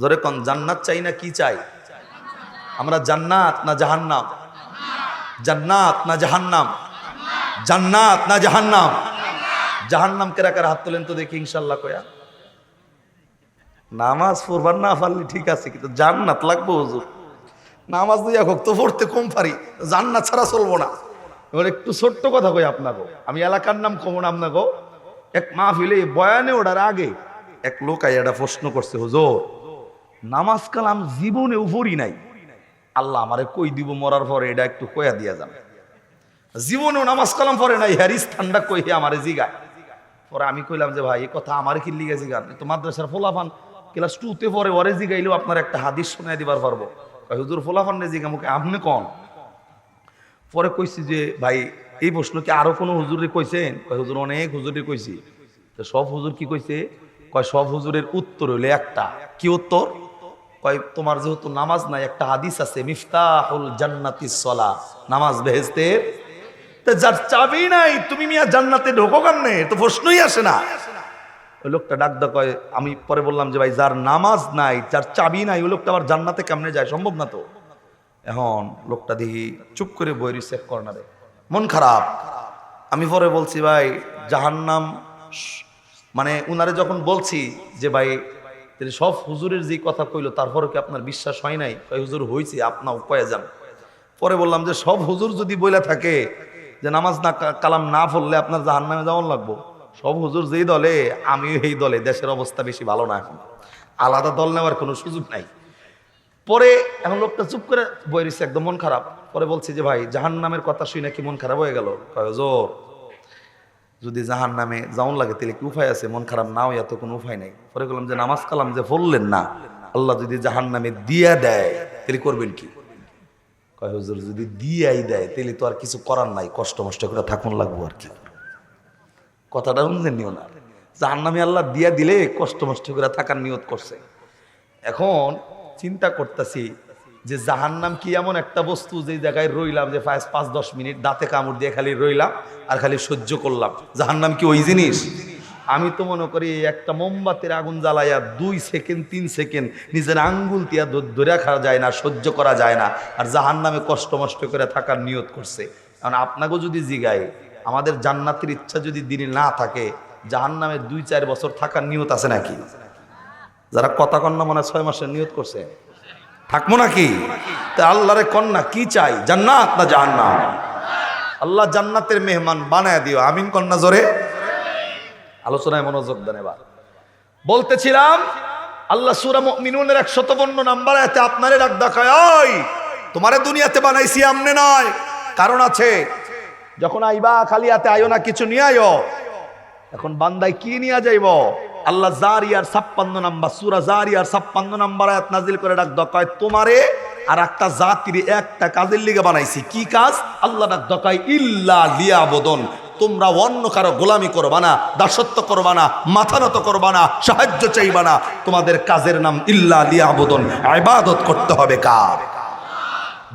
জোরে কোন, জান্নাত চাই না কি চাই আমরা? জান্নাত না জাহান্নাম? জান্নাত না জাহান্নাম? জান্নাত না জাহান্নাম? জাহান্নাম কেরা কারা হাত তোলেন তো দেখি ইনশাআল্লাহ কয়া। নামাজ পড়বার না পারলি ঠিক আছে, কিন্তু জান্নাত লাগবে হুজুর। নামাজ দুই হোক তো পড়তে কম পারি, জান্নাত ছাড়া চলবো না। এবার একটু ছোট্ট কথা কই আপনাকে, আমি এলাকার নাম কমন আপনাকে। এক মাহফিলে বয়ানে ওঠার আগে এক লোক একটা প্রশ্ন করছে, হুজুর নামাজ কালাম জীবনে উপরই নাই, আল্লাহ আমারে কই দিব মরার পরে, এটা একটু কয়া দিয়া যান। জীবনেও নামাজ কালাম পরে নাই, হ্যারিস ঠান্ডা কই আমারে জিগায়। পরে আমি কইলাম যে ভাই এই কথা আমার কি লিগে জিগান, তো মাদ্রাসার ফোলাফান ক্লাস 2-তে পরে ওরে জিগাইলেও আপনার একটা হাদিস শোনায় দিবার পারবো। হুজুর ফোলাফান রে জিগা মুখে আপনি কন। পরে কইছি যে ভাই এই প্রশ্ন কি আরো কোনো হুজুরে কইছেন? হুজুর অনেক হুজুরে কইছি। তো সব হুজুর কি কইছে? কয় সব হুজুরের উত্তর হইলে একটা। কি উত্তর? কয় তোমার যেহেতু নামাজ নাই, একটা হাদিস আছে মিফতাহুল জান্নাতিস সালাহ, নামাজ বেহেশতের। তো যার চাবি নাই তুমি মিয়া জান্নাতে ঢোকো কেমনে? তো প্রশ্নই আসে না। ওই লোকটা ডাকদা কয়, আমি পরে বললাম যে ভাই যার নামাজ নাই, যার চাবি নাই, ওই লোকটা আবার জান্নাতে কেমনে যায়? সম্ভব না তো। এখন লোকটা দেখি চুপ করে বইরি চেক কর্নারে, মন খারাপ। আমি পরে বলছি ভাই জাহান্নাম, মানে উনারে যখন বলছি যে ভাই সব হুজুরের যে কথা কইলো তারপরে কি আপনার বিশ্বাস হয় নাই? হুজুর হয়েছে, আপনাও কয়ে যান। পরে বললাম যে সব হুজুর যদি বইলা থাকে যে নামাজ না কালাম না পড়লে আপনার জাহান্নামে যাওয়ান লাগবো, সব হুজুর যেই দলে আমিও এই দলে। দেশের অবস্থা বেশি ভালো না, এখন আলাদা দল নেওয়ার কোনো সুযোগ নাই। পরে এখন লোকটা চুপ করে বই রয়েছে, একদম মন খারাপ। পরে বলছি যে ভাই জাহান্নামের কথা শুনে কি মন খারাপ হয়ে গেল? হুজুর যদি জাহান্নামে যাওন লাগে তাহলে কি উপায় আছে? মন খারাপ না হইয়া তো কোনো উপায় নাই। পরে বললাম যে নামাজ কালাম যে পড়লেন না, আল্লাহ যদি জাহান্নামে দিয়া দেয় তাহলে করবেন কি? কয় হুজুর যদি দিয়াই দেয় তাহলে তো আর কিছু করার নাই, কষ্ট মষ্ট করে থাকুন লাগবো আর কি। কথাটা শুনছেন নিও না, জাহান্নামে আল্লাহ দিয়া দিলে কষ্ট মষ্ট করে থাকার নিয়ত করছে। এখন চিন্তা করতেছি যে জাহান্নাম কি এমন একটা বস্তু যে জায়গায় রইলাম যে 5-10 মিনিট দাঁতে কামড় দিয়ে খালি রইলাম আর খালি সহ্য করলাম? জাহান্নাম কি ওই জিনিস? আমি তো মনে করি একটা মোমবাতির আগুন জ্বালাইয়া 2 সেকেন্ড 3 সেকেন্ড নিজের আঙ্গুল তিয়া ধরে খাওয়া যায় না, সহ্য করা যায় না, আর জাহান্নামে কষ্ট মষ্ট করে থাকার নিয়ত করছে। কারণ আপনাকেও যদি জিগায় আমাদের জান্নাতের ইচ্ছা যদি দিনে না থাকে, জাহান্নামে 2-4 বছর থাকার নিয়ত আছে নাকি? যারা কথা কন্যা মনে 6 মাসের নিয়ত করছে, থাকবো নাকি? তা আল্লাহরে কন্যা কি চাই, জান্নাত না জাহান্নাম? আল্লাহ জান্নাতের মেহমান বানায় দিও, আমিন কন্যা জোরে। আলোচনায় মনোযোগ দেন এবার। বলতেছিলাম আল্লাহ সূরা মুমিনুনের 152 নম্বর আয়াতে আপনারে ডাক দেখায়, ওই তোমারে দুনিয়াতে বানাইছি আমনে নয়, কারণ আছে। যখন আইবা খালি হাতে আইও না, কিছু নিয়ে আইও। এখন বান্দায় কি নিয়ে যাইব? আল্লাহ জারিয়ার 56 নম্বর সূরা জারিয়ার 56 নম্বর আয়াত নাজিল করে ডাক দেখায়, তোমারে আর একটা জাতির একটা কাজের লিগে বানাইছি। কি কাজ? আল্লাহ ডাক দেখায় ইল্লা লিয়াবুদুন, তোমরা অন্য কারো গোলামি করবা না, দাসত্ব করবা না, মাথা নত করবা না, সাহায্য চাইবা না। তোমাদের কাজের নাম ইল্লা লিয়াবুদুন, ইবাদত করতে হবে কার?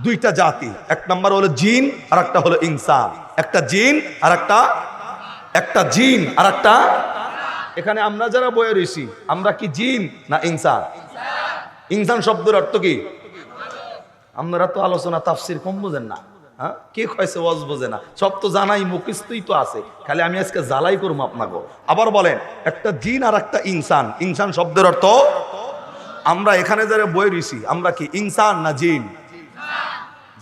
দুইটা জাতি, এক নাম্বার হলো জিন আর একটা হলো ইনসান। একটা জিন আর একটা জিন আর একটা। এখানে আমরা যারা বয়ে রয়েছি, আমরা কি জিন না ইনসান? ইনসান শব্দের অর্থ কি? আপনারা তো আলোচনা তাফসির কম বোঝেন না। হ্যাঁ, কে কয়েছে ওয়াজ বোঝে না? সব তো জানাই, মুখস্থই তো আছে, খালি আমি আজকে জ্বালাই করবো আপনাকে। আবার বলেন, একটা জিন আর একটা ইনসান। ইনসান শব্দের অর্থ, আমরা এখানে যারা বয়ে রয়েছি, আমরা কি ইনসান না জিন?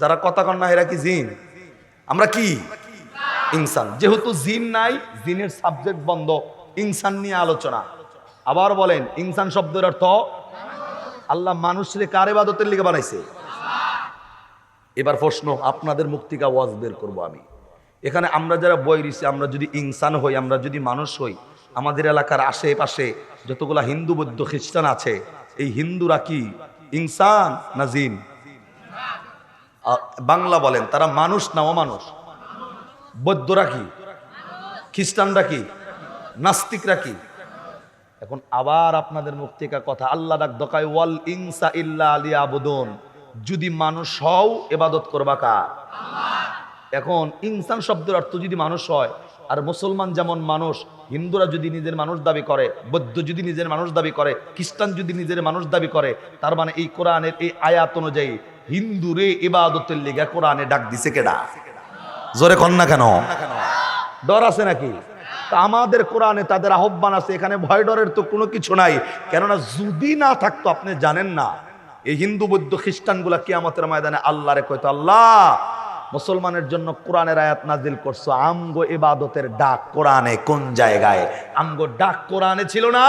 যারা কথা কন না এরা কি জিন? আমরা কি ইনসান। যেহেতু জিন নাই, জিনের সাবজেক্ট বন্ধ, ইনসান নিয়ে আলোচনা। আবার বলেন, ইনসান শব্দের অর্থ, আল্লাহ মানুষরে কার ইবাদতের লিগে বানাইছে? এবার প্রশ্ন, আপনাদের মুখ থেকে ওয়াজ বের করবো আমি। এখানে আমরা যারা বই রয়েছি, আমরা যদি ইনসান হই, আমরা যদি মানুষ হই, আমাদের এলাকার আশেপাশে যতগুলা হিন্দু বৌদ্ধ খ্রিস্টান আছে, এই হিন্দুরা কি ইনসান না জিন? বাংলা বলেন, তারা মানুষ না অমানুষ? বৌদ্ধরা কি? খ্রিস্টানরা কি? নাস্তিকরা কি? এখন আবার আপনাদের মুখ থেকে কথা, আল্লাহ ডাক দকায় ওয়াল ইনসা ইল্লা লিয়াবুদুন, যদি মানুষ হও ইবাদত করবা কার? এখন ইনসান শব্দের অর্থ যদি মানুষ হয়, আর মুসলমান যেমন মানুষ, হিন্দুরা যদি নিজের মানুষ দাবি করে, বৌদ্ধ যদি নিজের মানুষ দাবি করে, খ্রিস্টান যদি নিজের মানুষ দাবি করে, তার মানে এই কোরআনের এই আয়াত অনুযায়ী হিন্দুরে ইবাদতের লিগে কোরআনে ডাক দিছে কেডা? জোরে কন না কেন? ডর আছে নাকি? তা আমাদের কোরআনে তাদের আহ্বান আছে, এখানে ভয় ডরের তো কোনো কিছু নাই। কেননা যদি না থাকতো, আপনি জানেন না, এই হিন্দু বৌদ্ধ খ্রিস্টান গুলা কিয়ামতের ময়দানে আল্লাহরে কইতো, আল্লাহ মুসলমানের জন্য কোরআনের আয়াত নাজিল করছো, আমগো ইবাদতের ডাক কোরআনে কোন জায়গায়? আমগো ডাক কোরআনে ছিল না,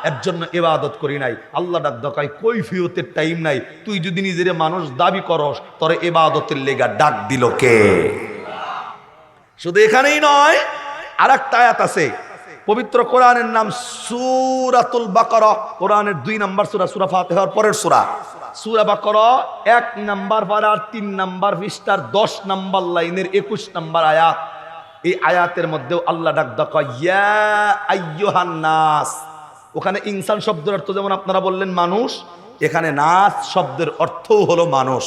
এর জন্য ইবাদত করি নাই। আল্লাহ ডাক দকাই কৈফিয়তের টাইম নাই, তুই যদি নিজের মানুষ দাবি করস, তোরে ইবাদতের লেগা ডাক দিল কে? শুধু এখানেই নয়, আরেকটা আয়াত আছে পবিত্র কোরআনের নাম সূরাতুল বাকারা। কোরআনের 2 নম্বর সূরা, সূরা ফাতিহার পরের সূরা, সূরা বাকারা 1 নম্বর পারার 3 নম্বর পৃষ্ঠার 10 নম্বর লাইনের 21 নম্বর আয়াত। এই আয়াতের মধ্যেও আল্লাহ ডাক দেখায় ইয়া আইয়ুহান নাস। ওখানে ইনসান শব্দের অর্থ যেমন আপনারা বললেন মানুষ, এখানে নাস শব্দের অর্থও হলো মানুষ।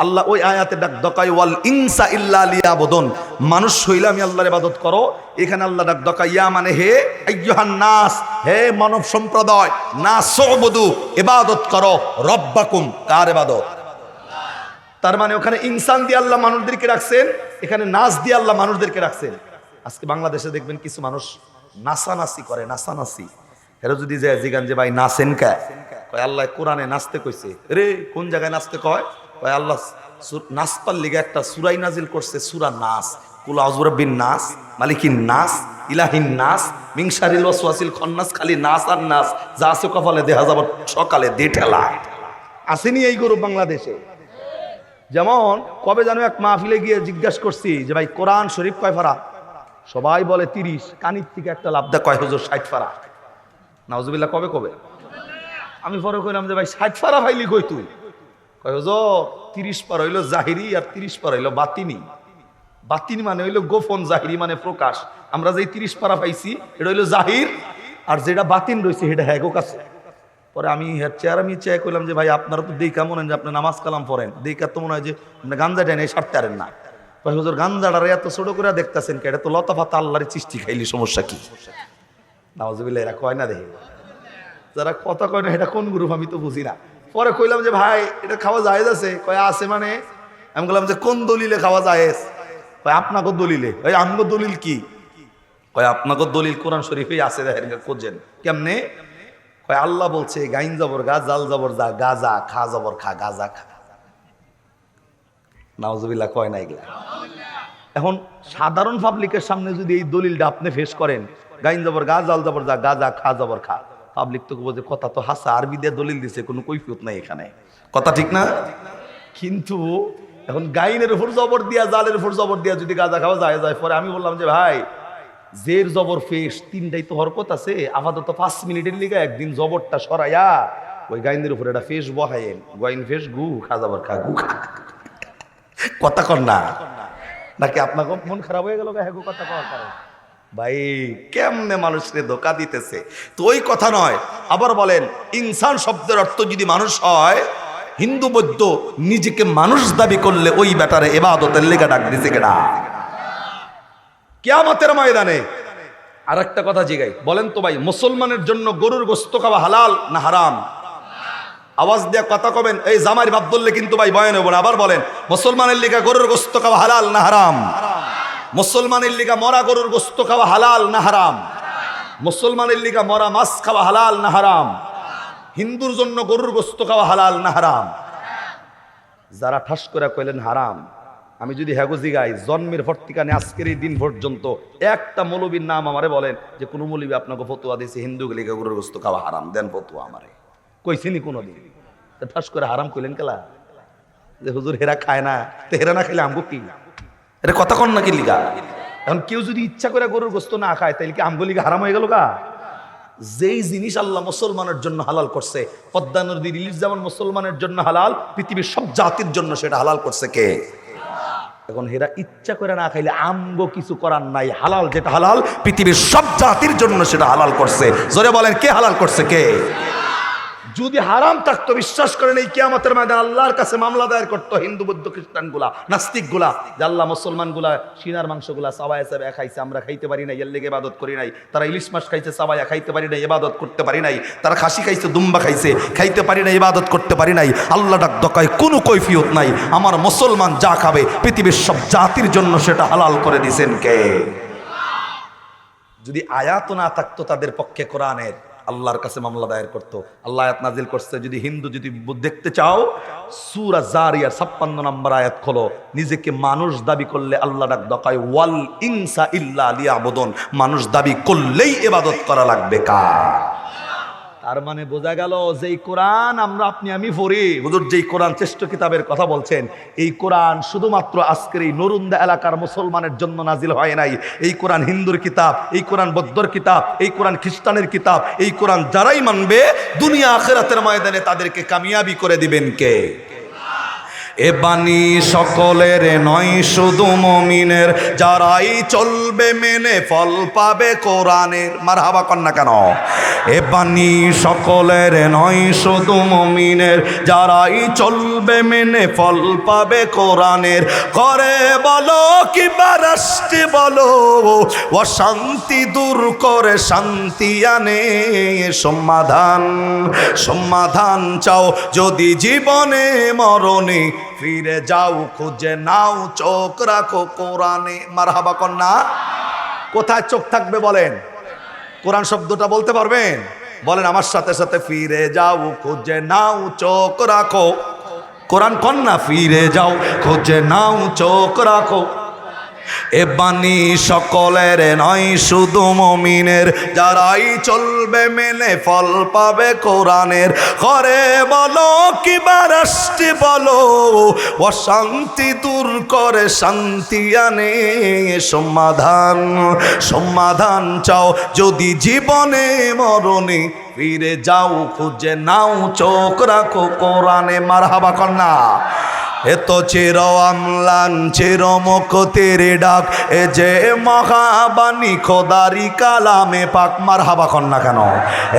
আল্লাহ ওই আয়াতে ডাক দকাই ওয়াল ইনসা ইল্লা লিয়াবুদুন, মানুষ হইলে আমি আল্লাহর ইবাদত করো। এখানে আল্লাহ ডাক দকাই ইয়া মানে হে আইয়ুহান নাস, হে মানব সম্প্রদায়, নাসউবুদু ইবাদত করো রব্বাকুম, কার ইবাদত? তার মানে ওখানে ইনসান দিয়ে আল্লাহ মানুষদেরকে রাখছেন, এখানে নাস দিয়ে আল্লাহ মানুষদেরকে রাখছেন। আজকে বাংলাদেশে দেখবেন কিছু মানুষ নাসানাসি করে, নাসানাসি। এরা যদি যায় জিগান যে ভাই নাচেন কে? কয় আল্লাহ কোরআনে নাচতে কইছে। রে কোন জায়গায় নাচতে কয়? কয় আল্লাহ নাচপার লিগে একটা সূরাই নাজিল করছে, সূরা নাস। কুল আউযু বিরাব্বিন নাস, মালিকিন নাস, ইলাহিন নাস, মিন শারিল ওয়াসওয়াসিল খান্নাস। খালি নাস আর নাস, যা আছে কপালে দেখা যাব সকালে দে ঠেলা। আসেনি এই গরু বাংলাদেশে? যেমন কবে জানো এক মাহফিলে গিয়ে জিজ্ঞাসা করছি যে ভাই কোরআন শরীফ কয় পারা? সবাই বলে 30। কানির থেকে একটা লাভ দেয়, কয় হুজুর 60 পারা। নাউজুবিল্লাহ। কবে কবে? আমি পরে কইলাম যে ভাই 60 পারা ভাইলি কই তুই? কয় হুজুর 30 পারা হইলো জাহিরি আর 30 পারা হইলো বাতিনি। বাতিনি মানে হইলো গোপন, জাহিরি মানে প্রকাশ। আমরা যে 30 পারা পাইছি এটা হইলো জাহির, আর যেটা বাতিন রয়েছে সেটা হ্যাগো কাছে। পরে আমি চেয়ে কইলাম যে ভাই আপনারা তো দেখা মনে হয় যে আপনি নামাজ কালাম পড়েন, দেখা তো মনে হয় যে আপনি গাঞ্জা টেনে সারতে পারেন না। কয় হুজুর গাঞ্জাটারে এত ছোট করে দেখতেছেন কে? এটা তো লতাফাতা আল্লাহর সৃষ্টি, খাইলি সমস্যা কি? নাউজুবিল্লাহ। এরা কয় না দেখি, যারা কথা কয় না এটা কোন গ্রুপ আমি তো বুঝি না। পরে কইলাম যে ভাই এটা খাওয়া জায়েজ আছে? কয় আছে। মানে আমি বললাম যে কোন দলিলে খাওয়া জায়েজ? কয় আপনাকে দলিলে। ওই আমগো দলিল কি? কয় আপনাকে দলিল কোরআন শরীফেই আছে, দেখেন খোঁজেন। কেমনে? কয় আল্লাহ বলছে গাইন জবর গা, জাল জবর যা, গাজা খা জবর খা, গাজা খা। নাউজুবিল্লাহ। কয় না এগুলা? এখন সাধারণ পাবলিকের সামনে যদি এই দলিলটা আপনি ফেস করেন, গাইন জবর গা, জাল জবর যা, গাজা খা জবর খা, পাবলিক তো বোঝে কথা তো হাসা, আরবি দিয়ে দলিল দিছে, কোনো কৈফিয়ত নাই এখানে, কথা ঠিক না? কিন্তু এখন গাইনের উপর জবর দিয়া, জালের উপর জবর দিয়া যদি গাঁজা খাওয়া যায় যায়, পরে আমি বললাম যে ভাই, জের জবর ফেস তিনটাই তো হরকত আছে, আপাতত 5 মিনিটের লিগা একদিন জবরটা সরাইয়া ওই গাইনের উপরে একটা ফেস বহায়েন, গাইন ফেস গু খাজাবার খা গু খা, কথা কর না নাকি? আপনাকে মন খারাপ হয়ে গেল হ্যাঁ কথা কওয়ার কারণে? ভাই কেমনে মানুষকে ধোকা দিতেছে। তো ওই কথা নয়। আবার বলেন ইনসান শব্দের অর্থ যদি মানুষ হয়, হিন্দু বৌদ্ধ নিজেকে মানুষ দাবি করলে ওই ব্যাটারে ইবাদতের লেগা ডাক দিছে কেডা? কিয়ামতের ময়দানে আর একটা কথা জিগাই, বলেন তো ভাই, মুসলমানের জন্য গরুর গোশত খাওয়া হালাল না হারাম? আওয়াজ দিয়ে কথা কবেন, এই জামাই বাপ ধরলে কিন্তু ভাই বয়ান হবো না। আবার বলেন, মুসলমানের লিগা গরুর গোশত খাওয়া হালাল না হারাম? মুসলমানের লিগা মরা গরুর গোশত খাওয়া হালাল না হারাম? মুসলমানের লিগা মরা মাছ খাওয়া হালাল না হারাম? হিন্দুর জন্য গরুর গোশত খাওয়া হালাল না হারাম? যারা ঠাস করে কইলেন হারাম, আমি যদি হ্যাগো জিগাই, জন্মের পর থেকে আজকের এই দিন পর্যন্ত একটা মৌলবীর নাম আমারে বলেন যে কোন মৌলবী আপনাকে ফতোয়া দিয়েছে হিন্দু লিগা গরুর গোশত খাওয়া হারাম, দেন ফতোয়া আমারে, কইছিনি কোনোদিন? ঠাস করে হারাম কইলেন কেলা? যে হুজুর হেরা খায় না, তো হেরা না খাইলে আমগো কি? এটা কথা কন নাকি লিগা? এখন কেউ যদি ইচ্ছা করে গরুর গোশত না খায়, তাইলে কি আমগো লিগা হারাম হয়ে গেল গা? যেই জিনিস আল্লাহ মুসলমানের জন্য হালাল করছে, পদ্মা নদী রিলিজ যেমন মুসলমানের জন্য হালাল, পৃথিবীর সব জাতির জন্য সেটা হালাল করছে কে? এখন হেরা ইচ্ছা করে না খাইলে আমগো কিছু করার নাই, হালাল যেটা হালাল পৃথিবীর সব জাতির জন্য সেটা হালাল করছে। জোরে বলেন কে হালাল করছে? কে? যদি হারাম থাকতো বিশ্বাস করেন এই কিয়ামতের ময়দানে আল্লাহর কাছে মামলা দায়ের করতো হিন্দু বৌদ্ধ খ্রিস্টান গুলা, নাস্তিক গুলা, যে আল্লাহ মুসলমান গুলা সিনার মাংস গুলা চাবায়া চাবায়া খাইছে, আমরা খাইতে পারি নাই, এর লেগে ইবাদত করি নাই। তারা ইলিশ মাছ খাইছে, চাবায়া খাইতে পারি নাই, ইবাদত করতে পারি নাই। তারা খাসি খাইছে, দুম্বা খাইছে, খাইতে পারি নাই, ইবাদত করতে পারি নাই। আল্লাহ ডাক দকায় কোনো কৈফিয়ত নাই। আমার মুসলমান যা খাবে পৃথিবীর সব জাতির জন্য সেটা হালাল করে দিয়েছেন কে? যদি আয়াত না থাকতো তাদের পক্ষে কোরআনের, আল্লাহর কাছে মামলা দায়ের করতো। আল্লাহ আয়াত নাজিল করছে, যদি হিন্দু যদি দেখতে চাও সূরা জারিয়ার 56 নম্বর আয়াত খোলো, নিজেকে মানুষ দাবি করলে আল্লাহ ডাক দকায় ওয়াল ইনসা ইল্লা লিয়াবুদুন, মানুষ দাবি করলেই ইবাদত করা লাগবে কার? তার মানে বোঝা গেল যেই কোরআন আমরা আপনি আমি পড়ি, হুজুর যেই কোরআন শ্রেষ্ঠ কিতাবের কথা বলছেন, এই কোরআন শুধুমাত্র আজকের এই নরুন্দা এলাকার মুসলমানের জন্য নাজিল হয় নাই। এই কোরআন হিন্দুর কিতাব, এই কোরআন বৌদ্ধর কিতাব, এই কোরআন খ্রিস্টানের কিতাব। এই কোরআন যারাই মানবে দুনিয়া আখিরাতের ময়দানে তাদেরকে কামিয়াবি করে দিবেন কে? এ বাণী সকলের নয় শুধু মুমিনের, যারাই চলবে মেনে ফল পাবে কোরআনের। মারহাবা কন্যা কেন? এ বাণী সকলের নয় শুধু মুমিনের, যারাই চলবে মেনে ফল পাবে কোরআনের। করে বলো কিংবা রাষ্ট্রে বলো, অশান্তি দূর করে শান্তি আনে। সমাধান সমাধান চাও যদি জীবনে মরণে, ফিরে যাও খুঁজে নাও চোখ রাখো কোরআনে। মারহাবা কন্যা। কোথায় চোখ থাকবে বলেন? কোরআন শব্দটা বলতে পারবেন? বলেন আমার সাথে সাথে, ফিরে যাও খুঁজে নাও চোখ রাখো কোরআন। কন্যা ফিরে যাও খুঁজে নাও চোখ রাখো। এ বাণী সকলের নয় শুধু মুমিনের, যারাই চলবে মেনে ফল পাবে কোরআনের। করে বলো কিংবা রাষ্ট্রে বলো, অশান্তি দূর করে শান্তি আনে। সমাধান সমাধান চাও যদি জীবনে মরণে, ফিরে যাও খুঁজে নাও চোখ রাখো কোরআনে। মারহাবা কন্যা। এত চির আমলান চির মুখতের ডাক, এ যে মহাবাণী খোদারি কালামে পাক। মারহাবা কন্যা কেন?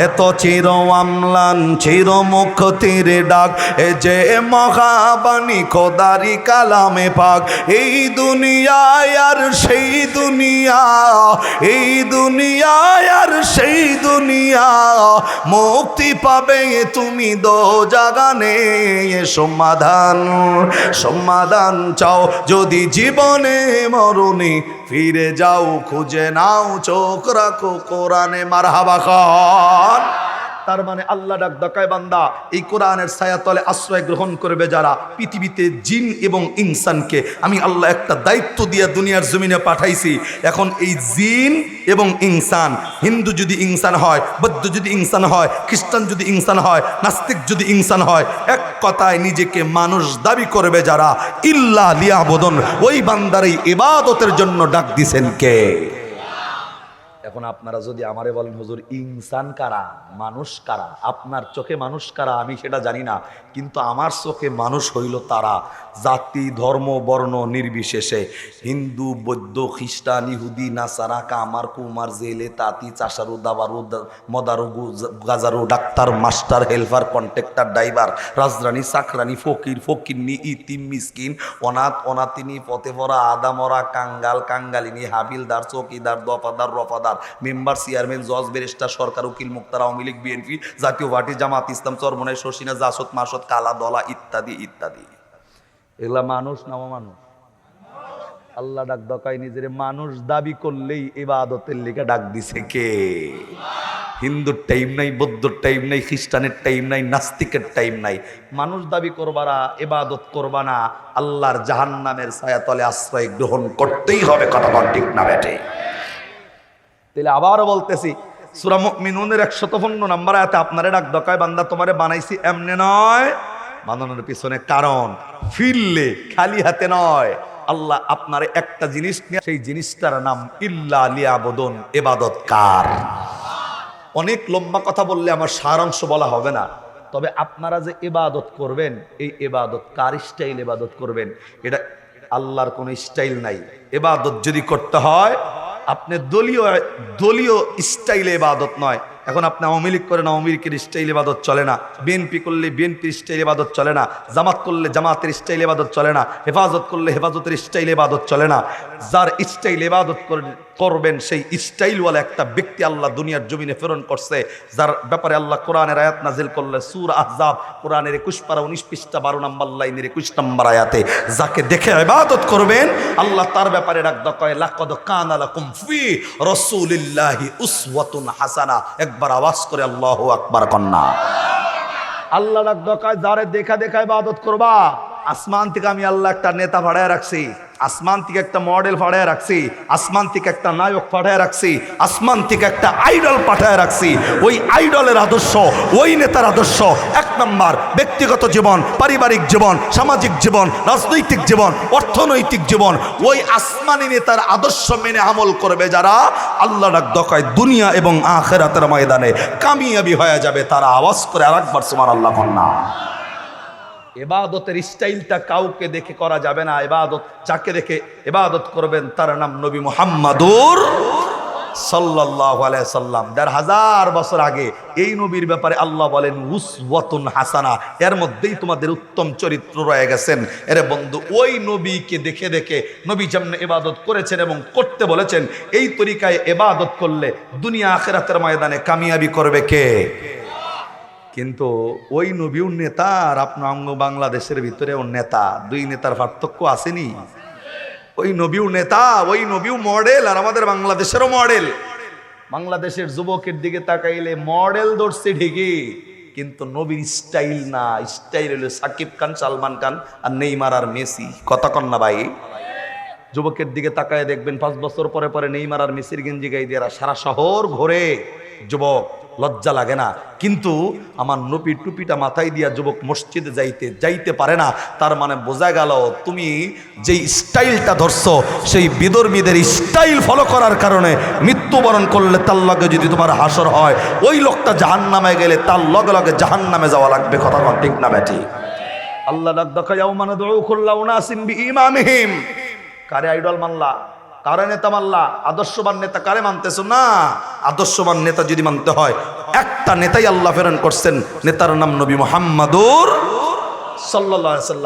এত চির আমলান চির মুখতের ডাক, এ যে মহাবাণী খোদারি কালামে পাক। এই দুনিয়ায় আর সেই দুনিয়া, এই দুনিয়ায় আর সেই দুনিয়া, মুক্তি পাবে তুমি দোজাহানে। সমাধান সমাধান চাও যদি জীবনে মরণে, ফিরে যাও খুঁজে নাও চোখ রাখো কোরআনে। মারহাবা খান। তার মানে আল্লাহ ডাক দেখায় বান্দা এই কোরআনের ছায়াতলে আশ্রয় গ্রহণ করবে যারা, পৃথিবীতে জিন এবং ইনসানকে আমি আল্লাহ একটা দায়িত্ব দিয়ে দুনিয়ার জমিনে পাঠাইছি। এখন এই জিন এবং ইনসান, হিন্দু যদি ইনসান হয়, বৌদ্ধ যদি ইনসান হয়, খ্রিস্টান যদি ইনসান হয়, নাস্তিক যদি ইনসান হয়, এক কথায় নিজেকে মানুষ দাবি করবে যারা, ইল্লা লিয়াবুদুন, ওই বান্দারই ইবাদতের জন্য ডাক দিছেন কে? এখন আপনারা যদি আমারে বলেন হুজুর ইনসান কারা, মানুষ কারা, আপনার চোখে মানুষ কারা আমি সেটা জানি না, কিন্তু আমার চোখে মানুষ হইল তারা জাতি ধর্ম বর্ণ নির্বিশেষে, হিন্দু বৌদ্ধ খ্রিস্টান ইহুদি নাসারা কামার কুমার জেলে তাঁতি চাষারু দাবারু মদারু গাজারু doctor master helper contractor driver রাজরানী চাকরানী ফকির ফকিরনি ইতিম মিসকিন অনাথ অনাথিনী পথে পড়া আদামরা কাঙ্গাল কাঙ্গালিনী হাবিলদার চৌকিদার দফাদার রফাদার মেম্বার চেয়ারম্যান জজ ব্যারিস্টার সরকার উকিল মুক্তার আওয়ামী লীগ বিএনপি জাতীয় পার্টি জামাত ইসলাম চরমনাই শর্ষিনা জাসদ মাসদ কালা দলা ইত্যাদি ইত্যাদি, এগুলা মানুষ না মানুষ? আল্লাহ ডাক দকাই নিজের মানুষ দাবি করলেই ইবাদতের লিগে ডাক দিছে কে? হিন্দুর টাইম নাই, বৌদ্ধর টাইম নাই, খ্রিস্টানের টাইম নাই, নাস্তিকের টাইম নাই। মানুষ দাবি করবারা, ইবাদত করবা না, আল্লাহর জাহান্নামের ছায়াতলে আশ্রয় গ্রহণ করতেই হবে। কথা ঠিক না বেটে? তাহলে আবারও বলতেছি, সূরা মুমিনুনের 155 নম্বর আয়াতে আপনারে ডাক দকায় বান্দা তোমারে বানাইছি এমনে নয়, বানানোর পিছনে কারণ, ফিরলে খালি হাতে নয়। আল্লাহ আপনারে একটা জিনিস নিয়ে, সেই জিনিসটার নাম ইল্লা লিয়াবুদুন, ইবাদত কার। অনেক লম্বা কথা বললে আমার সারাংশ বলা হবে না, তবে আপনারা যে ইবাদত করবেন, এই ইবাদত কার স্টাইল ইবাদত করবেন, এটা আল্লাহর কোনো স্টাইল নাই। ইবাদত যদি করতে হয় আপনি দলীয় স্টাইলে ইবাদত নয়। এখন আপনি আওয়ামী লীগ করেন, আওয়ামী লীগের স্টাইল ইবাদত চলে না, বিএনপি করলে বিএনপির স্টাইল ইবাদত চলে না, জামাত করলে জামাতের স্টাইল ইবাদত চলে না, হেফাজত করলে হেফাজতের স্টাইল ইবাদত চলে না। যার স্টাইল ইবাদত করবেন সেই স্টাইলওয়ালা একটা ব্যক্তি আল্লাহ দুনিয়ার জমিনে প্রেরণ করছে, যার ব্যাপারে আল্লাহ কোরআনের আয়াত নাজিল করলে সূরা আহজাব কোরআনের 21 পারা 19 পৃষ্ঠা 12 নম্বর লাইনের 21 নম্বর আয়াতে, যাকে দেখে ইবাদত করবেন আল্লাহ তার ব্যাপারে ডাক দেয় লাকাদ কানা লাকুম ফি রাসূলিল্লাহি উসওয়াতুন হাসানা। একবার আওয়াজ করে আল্লাহু আকবার কন্না। আল্লাহ ডাক দেয় যারে দেখা দেখা ইবাদত করবা, আসমান থেকে আমি আল্লাহ একটা নেতা ভাড়ায় রাখছি, আসমান থেকে একটা মডেল পাঠায় রাখছি, আসমান থেকে একটা নায়ক পাঠায় রাখছি, আসমান থেকে একটা আইডল পাঠায় রাখছি। ওই আইডলের আদর্শ, ওই নেতার আদর্শ, এক নম্বর ব্যক্তিগত জীবন, পারিবারিক জীবন, সামাজিক জীবন, রাজনৈতিক জীবন, অর্থনৈতিক জীবন, ওই আসমানি নেতার আদর্শ মেনে আমল করবে যারা, আল্লাহ ডাক দেয় দুনিয়া এবং আখিরাতের ময়দানে কামিয়াবি হয়ে যাবে তারা। আওয়াজ করে আরেকবার সুবহানাল্লাহ কন্না। ইবাদতের স্টাইলটা কাউকে দেখে করা যাবে না। ইবাদত যাকে দেখে ইবাদত করবেন তার নাম নবী মুহাম্মাদুর সাল্লাল্লাহু আলাইহি সাল্লাম। ১৫০০ বছর আগে এই নবীর ব্যাপারে আল্লাহ বলেন উসওয়াতুন হাসানা, এর মধ্যেই তোমাদের উত্তম চরিত্র রয়ে গেছেন। এরে বন্ধু, ওই নবীকে দেখে দেখে নবী যেমন ইবাদত করেছেন এবং করতে বলেছেন, এই তরিকায় ইবাদত করলে দুনিয়া আখিরাতের ময়দানে কামিয়াবি করবে কে? কিন্তু ওই নবীও নেতা আর আপনার অঙ্গ বাংলাদেশের ভিতরেও নেতা, দুই নেতার পার্থক্য আসেনি? ওই নবীও নেতা, ওই নবীও মডেল, আর আমাদের বাংলাদেশেরও মডেল। বাংলাদেশের যুবকের দিকে তাকাইলে মডেল ধরছে ঠিকই, কিন্তু নবীর স্টাইল না। স্টাইল হলো সাকিব খান, সালমান খান আর নেইমার আর মেসি। কথা কন না ভাই? যুবকের দিকে তাকায় দেখবেন 5 বছর পরে পরে নেইমার আর মেসির গেঞ্জি গাই দিয়ে সারা শহর ঘোরে। যুবক লজ্জা লাগে না? কিন্তু আমার নবী টুপিটা মাথায় দিয়া যুবক মসজিদে যাইতে পারে না, তার মানে বোঝা গেল তুমি যেই স্টাইলটা ধরছো সেই বিধর্মীদের স্টাইল ফলো করার কারণে মৃত্যুবরণ করলে তার লগে যদি তোমার হাসর হয়, ওই লোকটা জাহান্নামে গেলে তার লগে লগে জাহান্নামে যাওয়া লাগবে। কথা ঠিক না ব্যাটি? আল্লাহ ডাক দেখায় ইয়াউমা নাদউ কুল্লা উনাসিন বিইমামিহিম। কারে আইডল মানলা, কারে নেতা মানলা? আদর্শবান নেতা কারে মানতেছো না? আদর্শবান নেতা যদি মানতে হয়, একটা নেতাই আল্লাহ প্রেরণ করছেন, নেতার নাম নবী মুহাম্মাদুর সাল্লাল্লাহু আলাইহি ওয়াসাল্লাম।